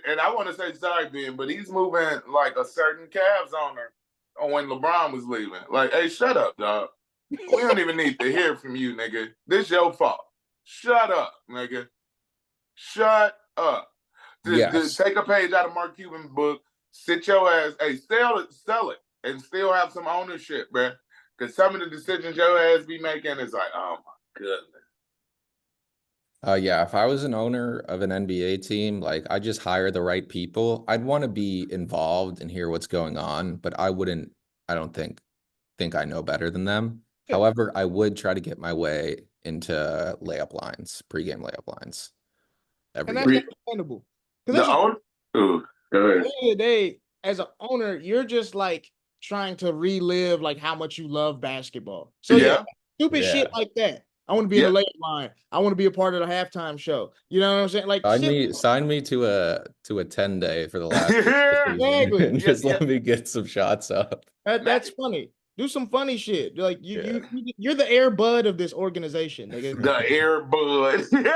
And I want to say sorry, Ben, but he's moving like a certain Cavs owner when LeBron was leaving. Like, hey, shut up, dog. We don't even need to hear from you, nigga. This your fault. Shut up, nigga. Shut up. Yes. Take a page out of Mark Cuban's book. Sit your ass. Hey, sell it, and still have some ownership, bro. Because some of the decisions your ass be making is like, oh my goodness. Yeah, if I was an owner of an NBA team, like I just hire the right people. I'd want to be involved and hear what's going on, but I don't think I know better than them. Yeah. However, I would try to get my way into layup lines, pregame layup lines every And that's game. understandable. The owner? Ooh, go ahead. At the end of the day, as an owner, you're just like trying to relive like how much you love basketball. So yeah, stupid shit like that. I want to be in the late line. I want to be a part of the halftime show. You know what I'm saying? Like Sign me to a 10-day for the last exactly. and just let me get some shots up. That's funny. Do some funny shit. Like you're the Air Bud of this organization, nigga. The Air Bud. Yeah.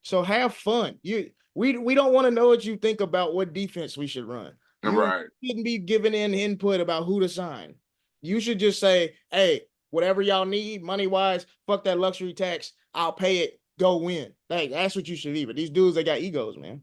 So have fun. We don't want to know what you think about what defense we should run. You shouldn't be giving in input about who to sign. You should just say, hey, whatever y'all need, money-wise, fuck that luxury tax. I'll pay it. Go win. Like, that's what you should be. But these dudes, they got egos, man.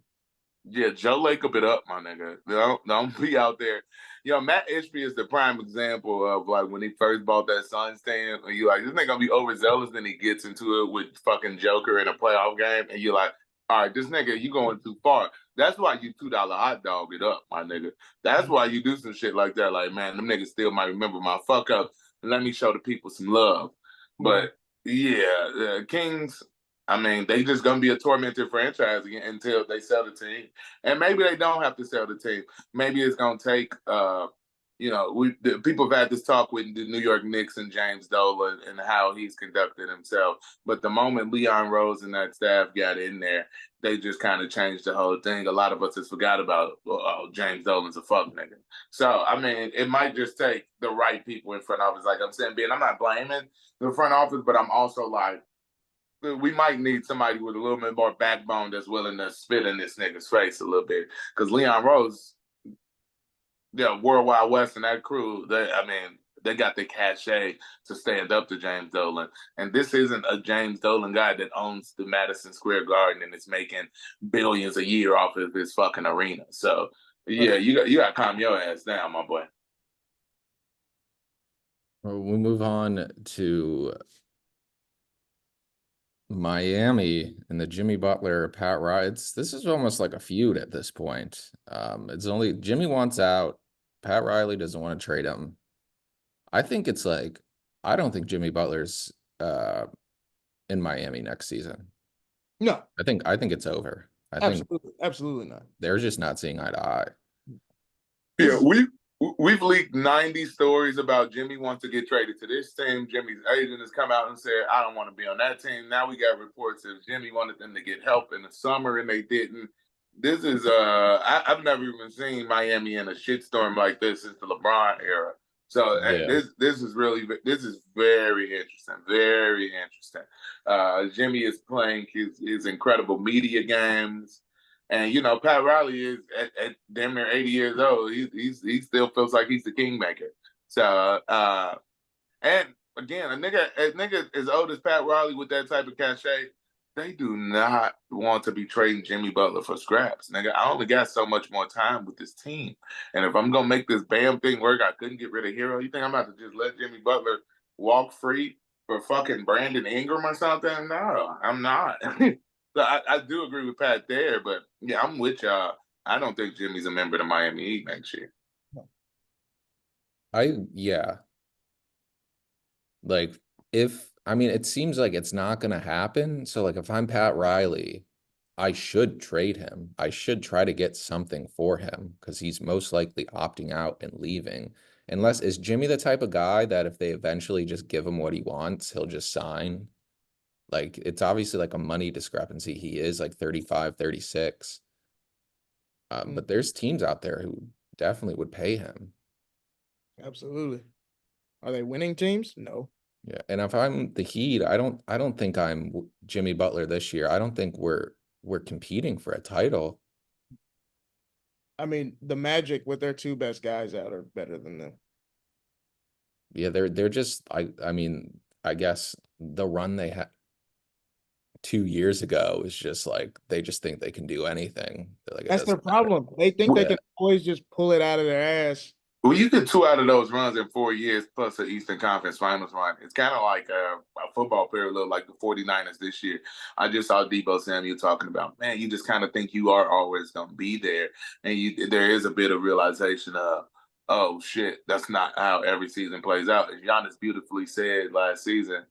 Yeah, Joe Lacob it up, my nigga. Don't be out there. You know, Matt Ishby is the prime example of like when he first bought that Sun stand, and you like, this nigga gonna be overzealous, then he gets into it with fucking Joker in a playoff game, and you're like, all right, this nigga, you going too far. That's why you $2 hot dog it up, my nigga. That's why you do some shit like that. Like, man, them niggas still might remember my fuck up, and let me show the people some love. But yeah, Kings, I mean, they just gonna be a tormented franchise again until they sell the team, and maybe they don't have to sell the team. Maybe it's gonna take, people have had this talk with the New York Knicks and James Dolan and how he's conducted himself. But the moment Leon Rose and that staff got in there, they just kind of changed the whole thing. A lot of us has forgot about, James Dolan's a fuck nigga. So I mean, it might just take the right people in front office. Like I'm saying, Ben, I'm not blaming the front office, but I'm also like, we might need somebody with a little bit more backbone that's willing to spit in this nigga's face a little bit. Because Leon Rose, World Wide West and that crew, they got the cachet to stand up to James Dolan. And this isn't a James Dolan guy that owns the Madison Square Garden and is making billions a year off of this fucking arena. So, yeah, you got to calm your ass down, my boy. We move on to Miami and the Jimmy Butler, Pat Riley. This is almost like a feud at this point. It's only Jimmy wants out. Pat Riley doesn't want to trade him. I think it's like I don't think Jimmy Butler's in Miami next season. No, I think it's over. I think absolutely not. they're just not seeing eye to eye. Yeah, we've leaked 90 stories about Jimmy wants to get traded to this team. Jimmy's agent has come out and said, I don't want to be on that team. Now we got reports that Jimmy wanted them to get help in the summer and they didn't. This is I've never even seen Miami in a shitstorm like this since the LeBron era. So Yeah. this is very interesting. Very interesting. Jimmy is playing his incredible media games. And you know, Pat Riley is at damn near 80 years old. He still feels like he's the kingmaker. So and again, a nigga as old as Pat Riley with that type of cachet, they do not want to be trading Jimmy Butler for scraps. Nigga, I only got so much more time with this team. And if I'm gonna make this Bam thing work, I couldn't get rid of Herro. You think I'm about to just let Jimmy Butler walk free for fucking Brandon Ingram or something? No, I'm not. So I do agree with Pat there, but yeah, I'm with y'all. I don't think Jimmy's a member of the Miami Heat next year. Yeah. Like it seems like it's not gonna happen. So like if I'm Pat Riley, I should trade him. I should try to get something for him because he's most likely opting out and leaving. Unless is Jimmy the type of guy that if they eventually just give him what he wants, he'll just sign? Like it's obviously like a money discrepancy. He is like 35, 36. But there's teams out there who definitely would pay him. Absolutely. Are they winning teams? No. Yeah, and if I'm the Heat, I don't think I'm Jimmy Butler this year. I don't think we're competing for a title. I mean, the Magic with their two best guys out are better than them. Yeah, they're just I mean, I guess the run they had 2 years ago is just like they just think they can do anything. Like That's their problem. They think they Yeah. can always just pull it out of their ass. Well, you get 2 out of those runs in 4 years plus the Eastern Conference Finals run. It's kind of like a football parallel like the 49ers this year. I just saw Debo Samuel talking about, man, you just kind of think you are always going to be there. And there is a bit of realization of, oh, shit, that's not how every season plays out. As Giannis beautifully said last season,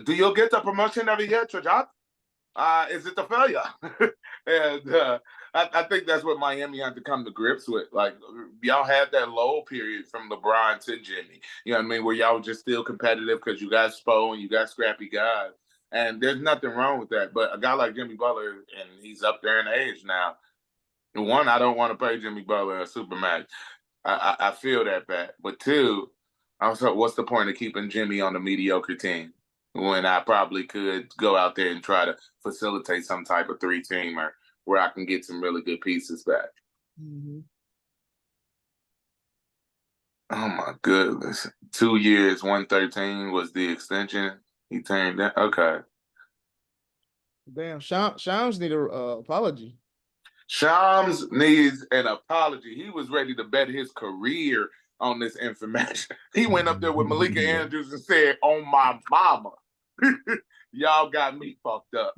do you get the promotion every year, Trajat? Is it the failure? And I think that's what Miami had to come to grips with. Like, y'all had that low period from LeBron to Jimmy. You know what I mean? Where y'all were just still competitive because you got Spo and you got scrappy guys. And there's nothing wrong with that. But a guy like Jimmy Butler, and he's up there in age now. One, I don't want to pay Jimmy Butler a supermax. I feel that bad. But two, I was like, what's the point of keeping Jimmy on a mediocre team when I probably could go out there and try to facilitate some type of 3-teamer where I can get some really good pieces back. Mm-hmm. Oh my goodness. 2 years, 113 was the extension. He turned that. Okay. Damn, Shams need a apology. Shams needs an apology. He was ready to bet his career on this information. He went up there with Malika Andrews and said, "On my mama, y'all got me fucked up."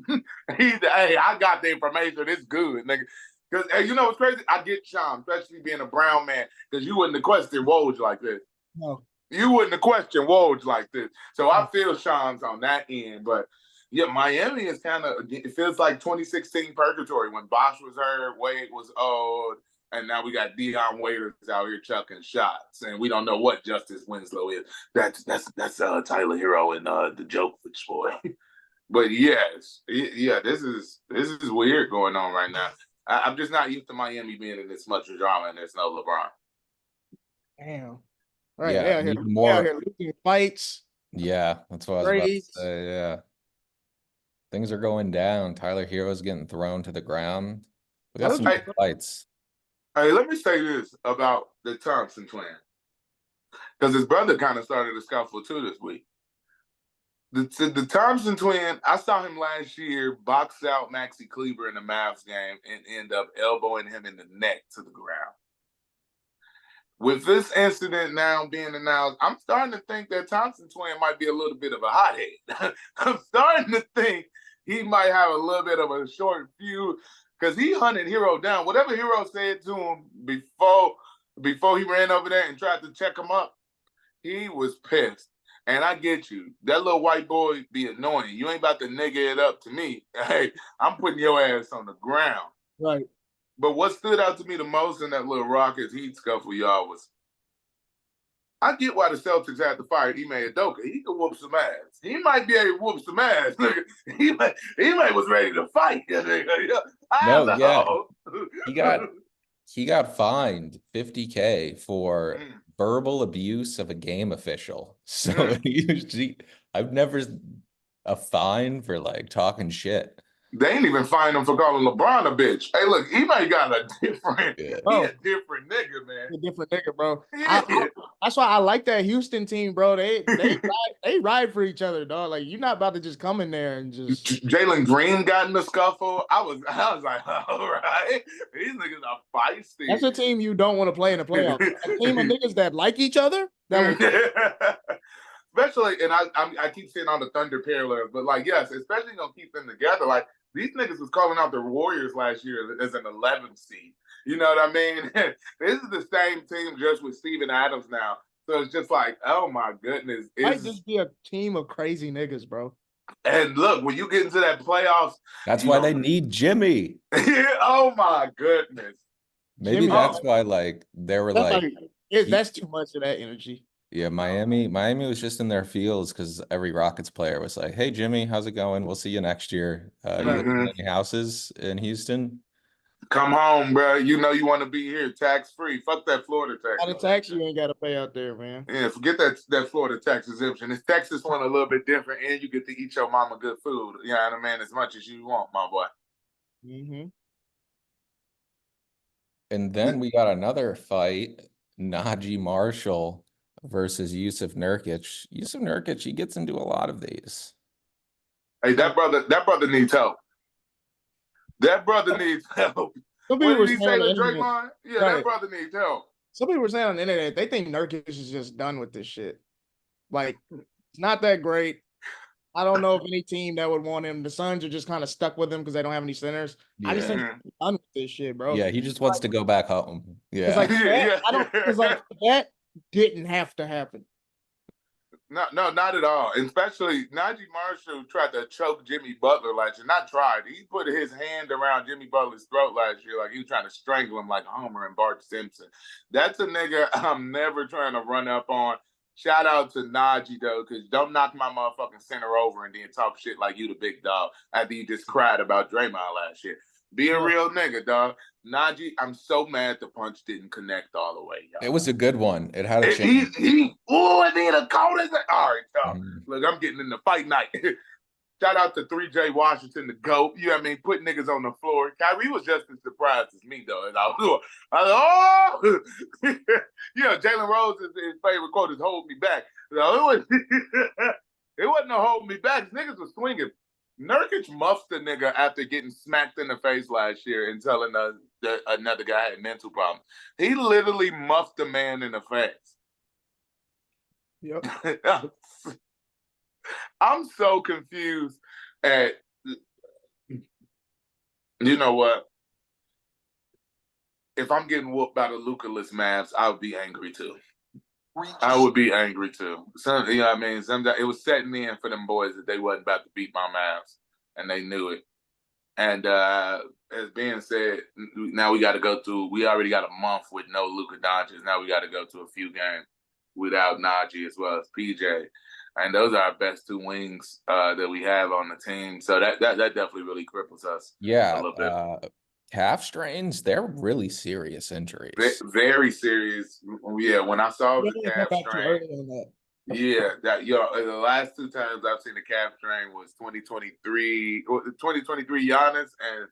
Hey, I got the information. It's good, nigga. Because hey, you know what's crazy? I get Shams, especially being a brown man, because you wouldn't have questioned Woj like this. No. You wouldn't have questioned Woj like this. So I feel Shams on that end, but yeah, Miami is kind of, it feels like 2016 purgatory when Bosh was hurt, Wade was old, and now we got Dion Waiters out here chucking shots, and we don't know what Justice Winslow is. That's Tyler Herro and the Jokic boy. But yes, yeah, this is weird going on right now. I'm just not used to Miami being in this much drama, and there's no LeBron. Damn. Right. Yeah, They're more out here losing fights. Yeah, that's what I was about to say. Yeah. Things are going down. Tyler Hero's getting thrown to the ground. We got some good fights. Hey, let me say this about the Thompson twin. Because his brother kind of started a scuffle too this week. The Thompson twin, I saw him last year box out Maxi Kleber in the Mavs game and end up elbowing him in the neck to the ground. with this incident now being announced, I'm starting to think that Thompson twin might be a little bit of a hothead. I'm starting to think he might have a little bit of a short fuse because he hunted Herro down. Whatever Herro said to him before he ran over there and tried to check him up, he was pissed. And I get you. That little white boy be annoying. You ain't about to nigga it up to me. Hey, I'm putting your ass on the ground. Right. But what stood out to me the most in that little Rockets Heat scuffle, y'all, was I get why the Celtics had to fire Ime Udoka. He could whoop some ass. He might be able to whoop some ass. He might was ready to fight. I No, don't yeah. know. He got fined $50K for verbal abuse of a game official. So I've never a fine for like talking shit. They ain't even find him for calling LeBron a bitch. Hey, look, he might got a different, he a different nigga, man. A different nigga, bro. That's why I like that Houston team, bro. They ride for each other, dog. Like you're not about to just come in there and just. Jalen Green got in the scuffle. I was like, all right, these niggas are feisty. That's a team you don't want to play in the playoffs. A team of niggas that like each other. Especially, and I keep saying on the Thunder parallels, but like, yes, especially gonna keep them together. Like these niggas was calling out the Warriors last year as an 11th seed. You know what I mean? This is the same team just with Steven Adams now. So it's just like, oh my goodness. It might just be a team of crazy niggas, bro. And look, when you get into that playoffs, that's why they need Jimmy. Oh my goodness. Maybe Jimmy, that's why like they were that's too much of that energy. Yeah, Miami was just in their fields because every Rockets player was like, "Hey, Jimmy, how's it going? We'll see you next year. You looking at any houses in Houston? Come home, bro. You know you want to be here, tax free. Fuck that Florida tax. All the tax you ain't got to pay out there, man. Yeah, forget that Florida tax exemption. This Texas one a little bit different, and you get to eat your mama good food. You know what I mean? As much as you want, my boy. And then we got another fight: Najee Marshall versus Yusuf Nurkic. Yusuf Nurkic, he gets into a lot of these. Hey, that brother needs help. That brother needs help. What did he say to Draymond? Yeah, right. That brother needs help. Some people were saying on the internet, they think Nurkic is just done with this shit. Like, it's not that great. I don't know if any team that would want him. The Suns are just kind of stuck with him because they don't have any centers. Yeah. I just think he's done with this shit, bro. Yeah, he just wants to go back home. Yeah. It's like, that didn't have to happen. No, not at all. Especially Najee Marshall tried to choke Jimmy Butler last year. Not tried. He put his hand around Jimmy Butler's throat last year like he was trying to strangle him like Homer and Bart Simpson. That's a nigga I'm never trying to run up on. Shout out to Najee, though, because don't knock my motherfucking center over and then talk shit like you the big dog after you just cried about Draymond last year. Be a real nigga, dog. Najee, I'm so mad the punch didn't connect all the way, y'all. It was a good one. It had a chance. And then the call is all right, y'all. Look, I'm getting in the fight night. Shout out to 3J Washington, the GOAT. You know what I mean? Put niggas on the floor. Kyrie was just as surprised as me, though. And I was oh! Yeah, Jalen Rose, his favorite quote is hold me back. It wasn't a hold me back. Niggas was swinging. Nurkic muffed the nigga after getting smacked in the face last year and telling us that another guy had mental problems. He literally muffed the man in the face. Yep. I'm so confused at, you know what? If I'm getting whooped by the Luka-less Mavs, I would be angry too. I would be angry too. You know what I mean? Sometimes it was setting in for them boys that they wasn't about to beat my Mavs, and they knew it. And as being said, now we already got a month with no Luka Doncic. Now we got to go to a few games without Najee as well as PJ. And those are our best two wings that we have on the team. So that definitely really cripples us. Yeah. A little bit. Calf strains, they're really serious injuries. Very serious. Yeah, when I saw the calf strain. Yeah, the last two times I've seen the calf strain was 2023 Giannis and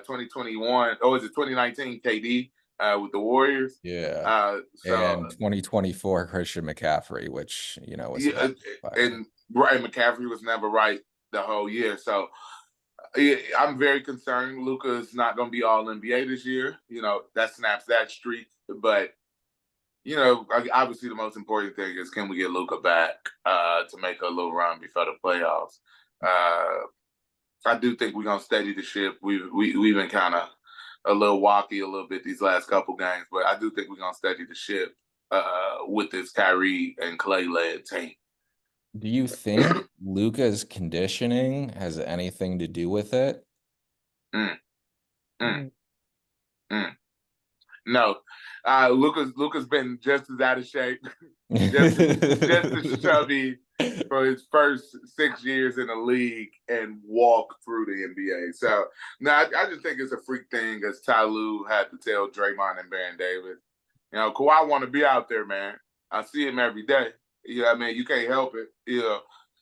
2021. Oh, is it 2019 KD with the Warriors? Yeah. And 2024 Christian McCaffrey, which was and Brian McCaffrey was never right the whole year. So I'm very concerned. Luka is not going to be all NBA this year. That snaps that streak. But obviously the most important thing is can we get Luka back to make a little run before the playoffs. I do think we're gonna steady the ship. We've been kind of a little walky a little bit these last couple games, but I do think we're gonna steady the ship with this Kyrie and Clay led team. Do you think Luka's conditioning has anything to do with it? Mm, mm, mm. No, Luka's been just as out of shape, just as chubby for his first 6 years in the league and walk through the NBA. So no, I just think it's a freak thing, as Ty Lue had to tell Draymond and Baron Davis. Kawhi want to be out there, man. I see him every day. I mean, you can't help it.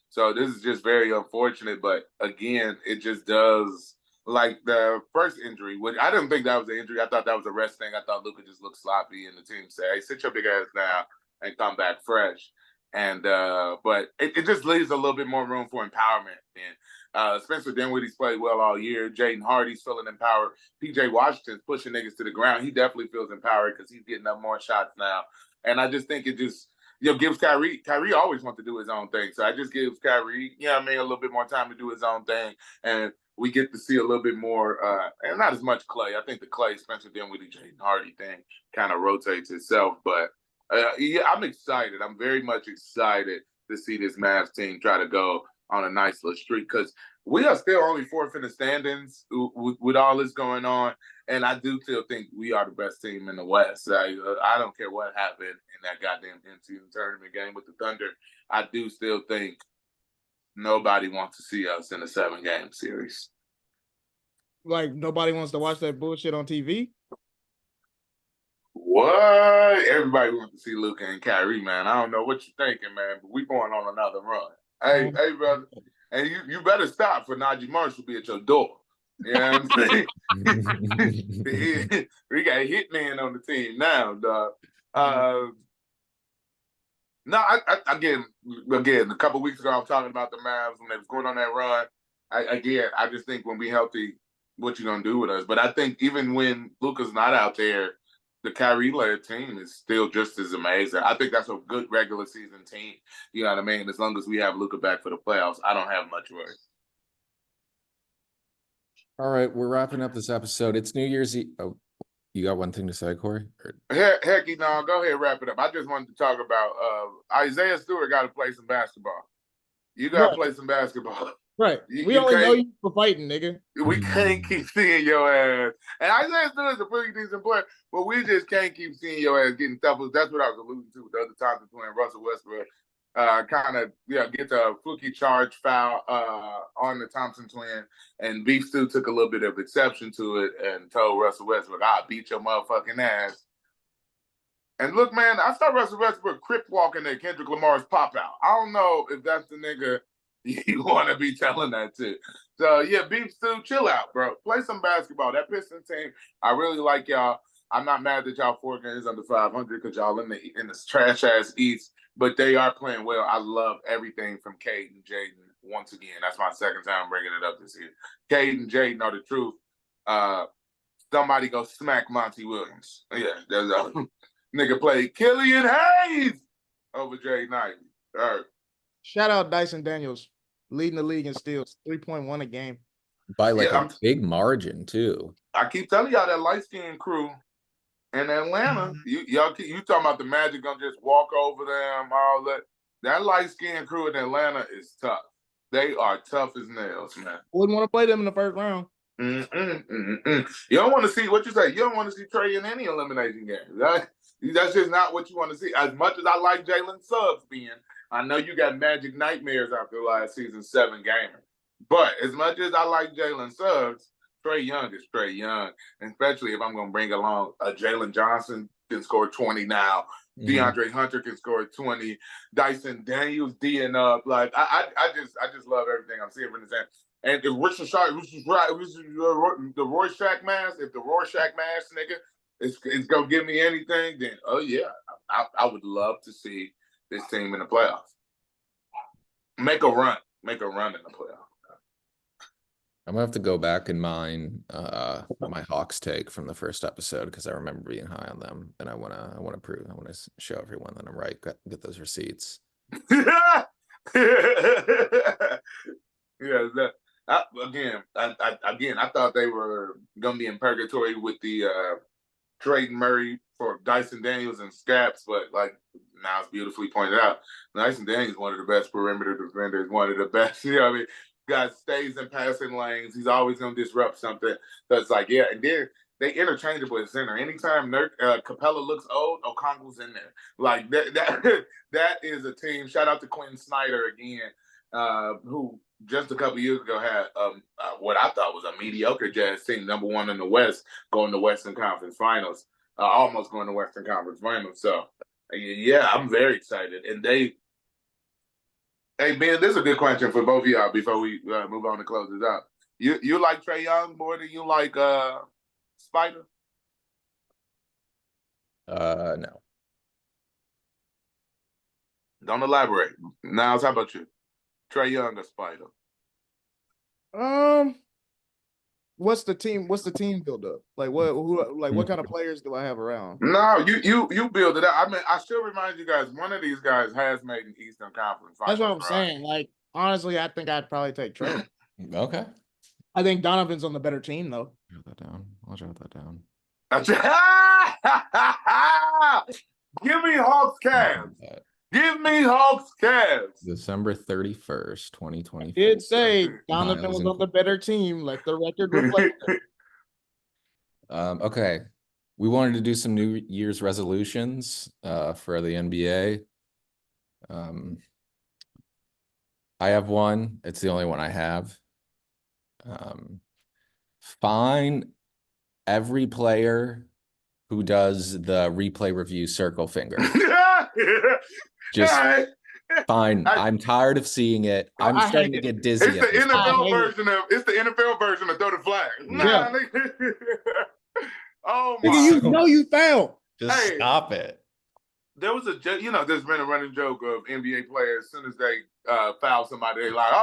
So this is just very unfortunate. But again, it just does. Like the first injury, which I didn't think that was an injury. I thought that was a rest thing. I thought Luka just looked sloppy, and the team said, "Hey, sit your big ass down and come back fresh." And but it just leaves a little bit more room for empowerment. And Spencer Dinwiddie's played well all year. Jaden Hardy's feeling empowered. PJ Washington's pushing niggas to the ground. He definitely feels empowered because he's getting up more shots now. And I just think it just gives Kyrie. Kyrie always wants to do his own thing, so I just gives Kyrie, a little bit more time to do his own thing. And we get to see a little bit more, and not as much Clay. I think the Clay, Spencer Dinwiddie, Jaden Hardy thing kind of rotates itself. But I'm excited. I'm very much excited to see this Mavs team try to go on a nice little streak, because we are still only fourth in the standings with all this going on. And I do still think we are the best team in the West. I don't care what happened in that goddamn in-season tournament game with the Thunder. I do still think nobody wants to see us in a 7-game series. Like, nobody wants to watch that bullshit on TV? What? Everybody wants to see Luka and Kyrie, man. I don't know what you're thinking, man, but we going on another run. Hey, brother. And you better stop for Najee Marshall be at your door. You know what I'm saying? We got a hitman on the team now, dog. No, again, a couple weeks ago, I was talking about the Mavs when they was going on that run. I just think when we healthy, what you gonna do with us? But I think even when Luka's not out there, the Kyrie-led team is still just as amazing. I think that's a good regular season team. You know what I mean? As long as we have Luka back for the playoffs, I don't have much worry. All right, we're wrapping up this episode. It's New Year's Eve. Oh, you got one thing to say, Corey? Hecky, no, go ahead, wrap it up. I just wanted to talk about Isaiah Stewart got to play some basketball. You got to play some basketball. Right. We only know you for fighting, nigga. We can't keep seeing your ass. And Isaiah Stewart's a pretty decent player, but we just can't keep seeing your ass getting tough. That's what I was alluding to the other Thompson twin, Russell Westbrook. Kind of get the fluky charge foul on the Thompson twin, and Beef Stew took a little bit of exception to it and told Russell Westbrook, "I'll beat your motherfucking ass." And look, man, I saw Russell Westbrook crip walking at Kendrick Lamar's pop out. I don't know if that's the nigga you want to be telling that to. So yeah, Beef Stew, chill out, bro. Play some basketball. That Pistons team, I really like y'all. I'm not mad that y'all 4 games under 500 because y'all in the trash ass East, but they are playing well. I love everything from Cade and Jaden. Once again, that's my second time bringing it up this year. Cade and Jaden are the truth. Somebody go smack Monty Williams. Yeah, there's a nigga played Killian Hayes over Jay Knight. All right. Shout out Dyson Daniels, leading the league in steals, 3.1 a game. By a big margin, too. I keep telling y'all that light-skinned crew in Atlanta, you talking about the Magic gonna just walk over them, all that. That light-skinned crew in Atlanta is tough. They are tough as nails, man. Wouldn't want to play them in the first round. You don't want to see what you say. You don't want to see Trey in any elimination game. That's just not what you want to see. As much as I like Jalen Suggs being, I know you got Magic nightmares after last season's 7-gamer. But as much as I like Jalen Suggs, Trae Young is Trae Young, and especially if I'm going to bring along Jalen Johnson can score 20 now. DeAndre Hunter can score 20. Dyson Daniels D'ing up. Like I just love everything I'm seeing from this end. And if the Rorschach mask, if the Rorschach mask nigga is gonna give me anything, then I would love to see this team in the playoffs. Make a run in the playoffs. I'm gonna have to go back and mine my Hawks take from the first episode because I remember being high on them, and I wanna prove, I wanna show everyone that I'm right. Get those receipts. Yeah, that, again, I thought they were gonna be in purgatory with the trading Murray for Dyson Daniels and Scaps, but like now it's beautifully pointed out, Dyson Daniels is one of the best perimeter defenders, one of the best. You know what I mean? Guy stays in passing lanes. He's always gonna disrupt something. So it's like, yeah, and then they interchangeable at center. Anytime Capella looks old, Okongwu's in there. Like that is a team. Shout out to Quentin Snyder again, who just a couple years ago had what I thought was a mediocre Jazz team, number one in the West, going to Western Conference Finals, almost going to Western Conference Finals. So, yeah, I'm very excited. And hey, Ben, this is a good question for both of y'all before we move on to close this out. You like Trae Young more than you like Spider? No. Don't elaborate. Now, how about you? Trae Young or Spider? What's the team build up? Like what kind of players do I have around? No, you build it up. I mean, I still remind you guys, one of these guys has made an Eastern Conference Finals. That's what I'm saying. Like, honestly, I think I'd probably take Trae. Okay. I think Donovan's on the better team, though. Jot that down. I'll jot that down. Give me Hawks Cavs. Give me Hawks Cavs. December 31st, 2024. I did say Donovan was on the better team. Let the record reflect it. Okay. We wanted to do some New Year's resolutions for the NBA. I have one. It's the only one I have. Find every player who does the replay review circle finger. Just fine. I'm tired of seeing it. I'm starting to get dizzy. It's the NFL version of throw the flag. Yeah. Oh my! You foul. Just stop it. There was there's been a running joke of NBA players as soon as they foul somebody, they like,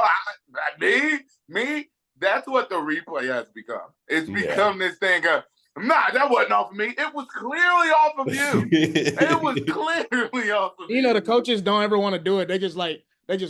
me. That's what the replay has become. It's become this thing of, nah, that wasn't off of me. It was clearly off of you. It was clearly off of you. The coaches don't ever want to do it. They just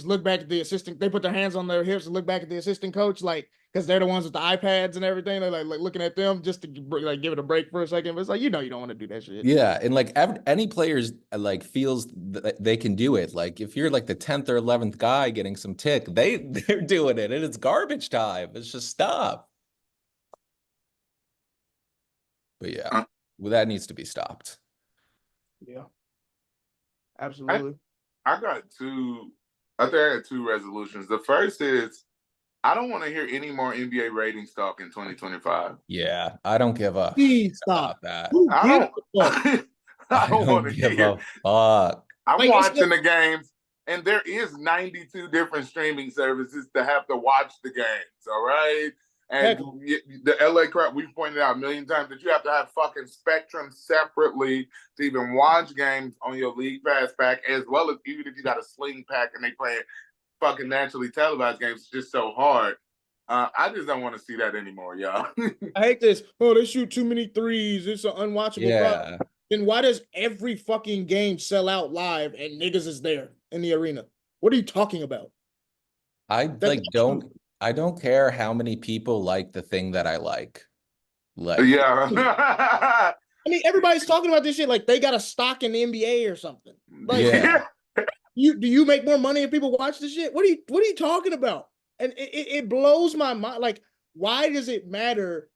look back at the assistant. They put their hands on their hips and look back at the assistant coach, like, because they're the ones with the iPads and everything. They're like looking at them just to give it a break for a second. But it's like, you don't want to do that shit. Yeah, and like any players like feels that they can do it. Like if you're like the 10th or 11th guy getting some tick, they're doing it, and it's garbage time. It's just stop. But yeah, well, that needs to be stopped. Yeah, absolutely. I got two resolutions. The first is, I don't want to hear any more NBA ratings talk in 2025. Yeah, I don't give a Please stop that. I don't want to give hear. a fuck. I'm watching the games, and there is 92 different streaming services to have to watch the games. All right. And the LA crowd, we've pointed out a million times that you have to have fucking Spectrum separately to even watch games on your League Pass pack, as well as even if you got a Sling pack and they play fucking nationally televised games. It's just so hard. I just don't want to see that anymore, y'all. I hate this. Oh, they shoot too many threes. It's an unwatchable product. Then why does every fucking game sell out live and niggas is there in the arena? What are you talking about? I don't care how many people like the thing that I like. Yeah. I mean, everybody's talking about this shit like they got a stock in the NBA or something. Like, do you make more money if people watch this shit? What are you talking about? And it blows my mind. Like, why does it matter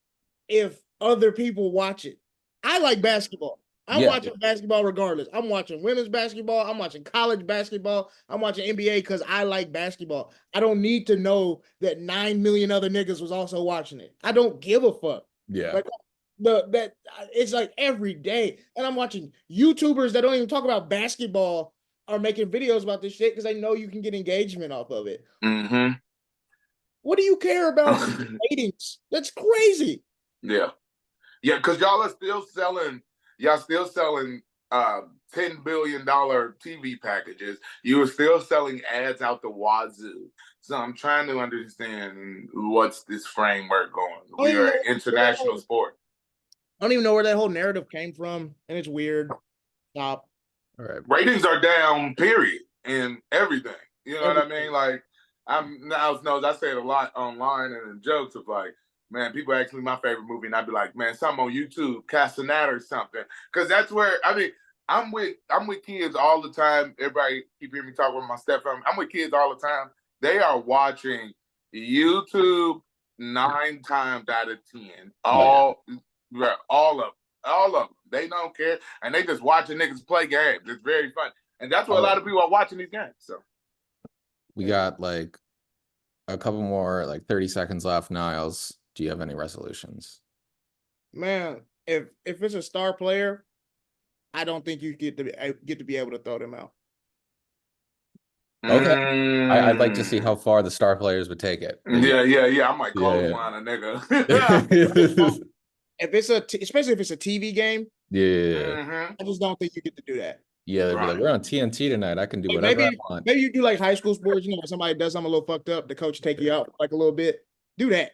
if other people watch it? I like basketball. I'm watching basketball regardless. I'm watching women's basketball. I'm watching college basketball. I'm watching NBA because I like basketball. I don't need to know that 9 million other niggas was also watching it. I don't give a fuck. Yeah. Like it's like every day. And I'm watching YouTubers that don't even talk about basketball are making videos about this shit because they know you can get engagement off of it. Mm-hmm. What do you care about ratings? That's crazy. Yeah. Yeah, because y'all still selling $10 billion TV packages. You were still selling ads out the wazoo. So I'm trying to understand what's this framework going. We are an international sport. I don't even know where that whole narrative came from, and it's weird. Stop. All right. Ratings are down, period, in everything. You know what I mean? Like, I say it a lot online and in jokes of like, man, people ask me my favorite movie, and I'd be like, man, something on YouTube, Castaneda or something. Because that's where, I mean, I'm with kids all the time. Everybody keep hearing me talk with my stepfamily. I'm with kids all the time. They are watching YouTube 9 times out of 10. All of them. They don't care. And they just watching niggas play games. It's very fun. And that's what a lot of people are watching these games. So we got like a couple more, like 30 seconds left. Niles, do you have any resolutions? Man, if it's a star player, I don't think you get to be able to throw them out. Okay. I'd like to see how far the star players would take it. Yeah. I might clothesline a nigga. Especially if it's a TV game. Yeah. I just don't think you get to do that. Yeah, they'd be like, we're on TNT tonight. I can do whatever I want. Maybe you do like high school sports, somebody does something a little fucked up, the coach take you out like a little bit. Do that.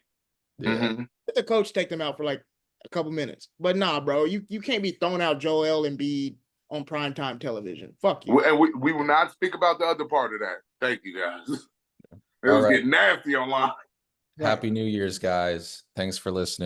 Yeah. Let the coach take them out for like a couple minutes. But nah, bro, you can't be throwing out Joel Embiid on primetime television. Fuck you. And we will not speak about the other part of that. Thank you, guys. It was getting nasty online. Happy New Year's, guys. Thanks for listening.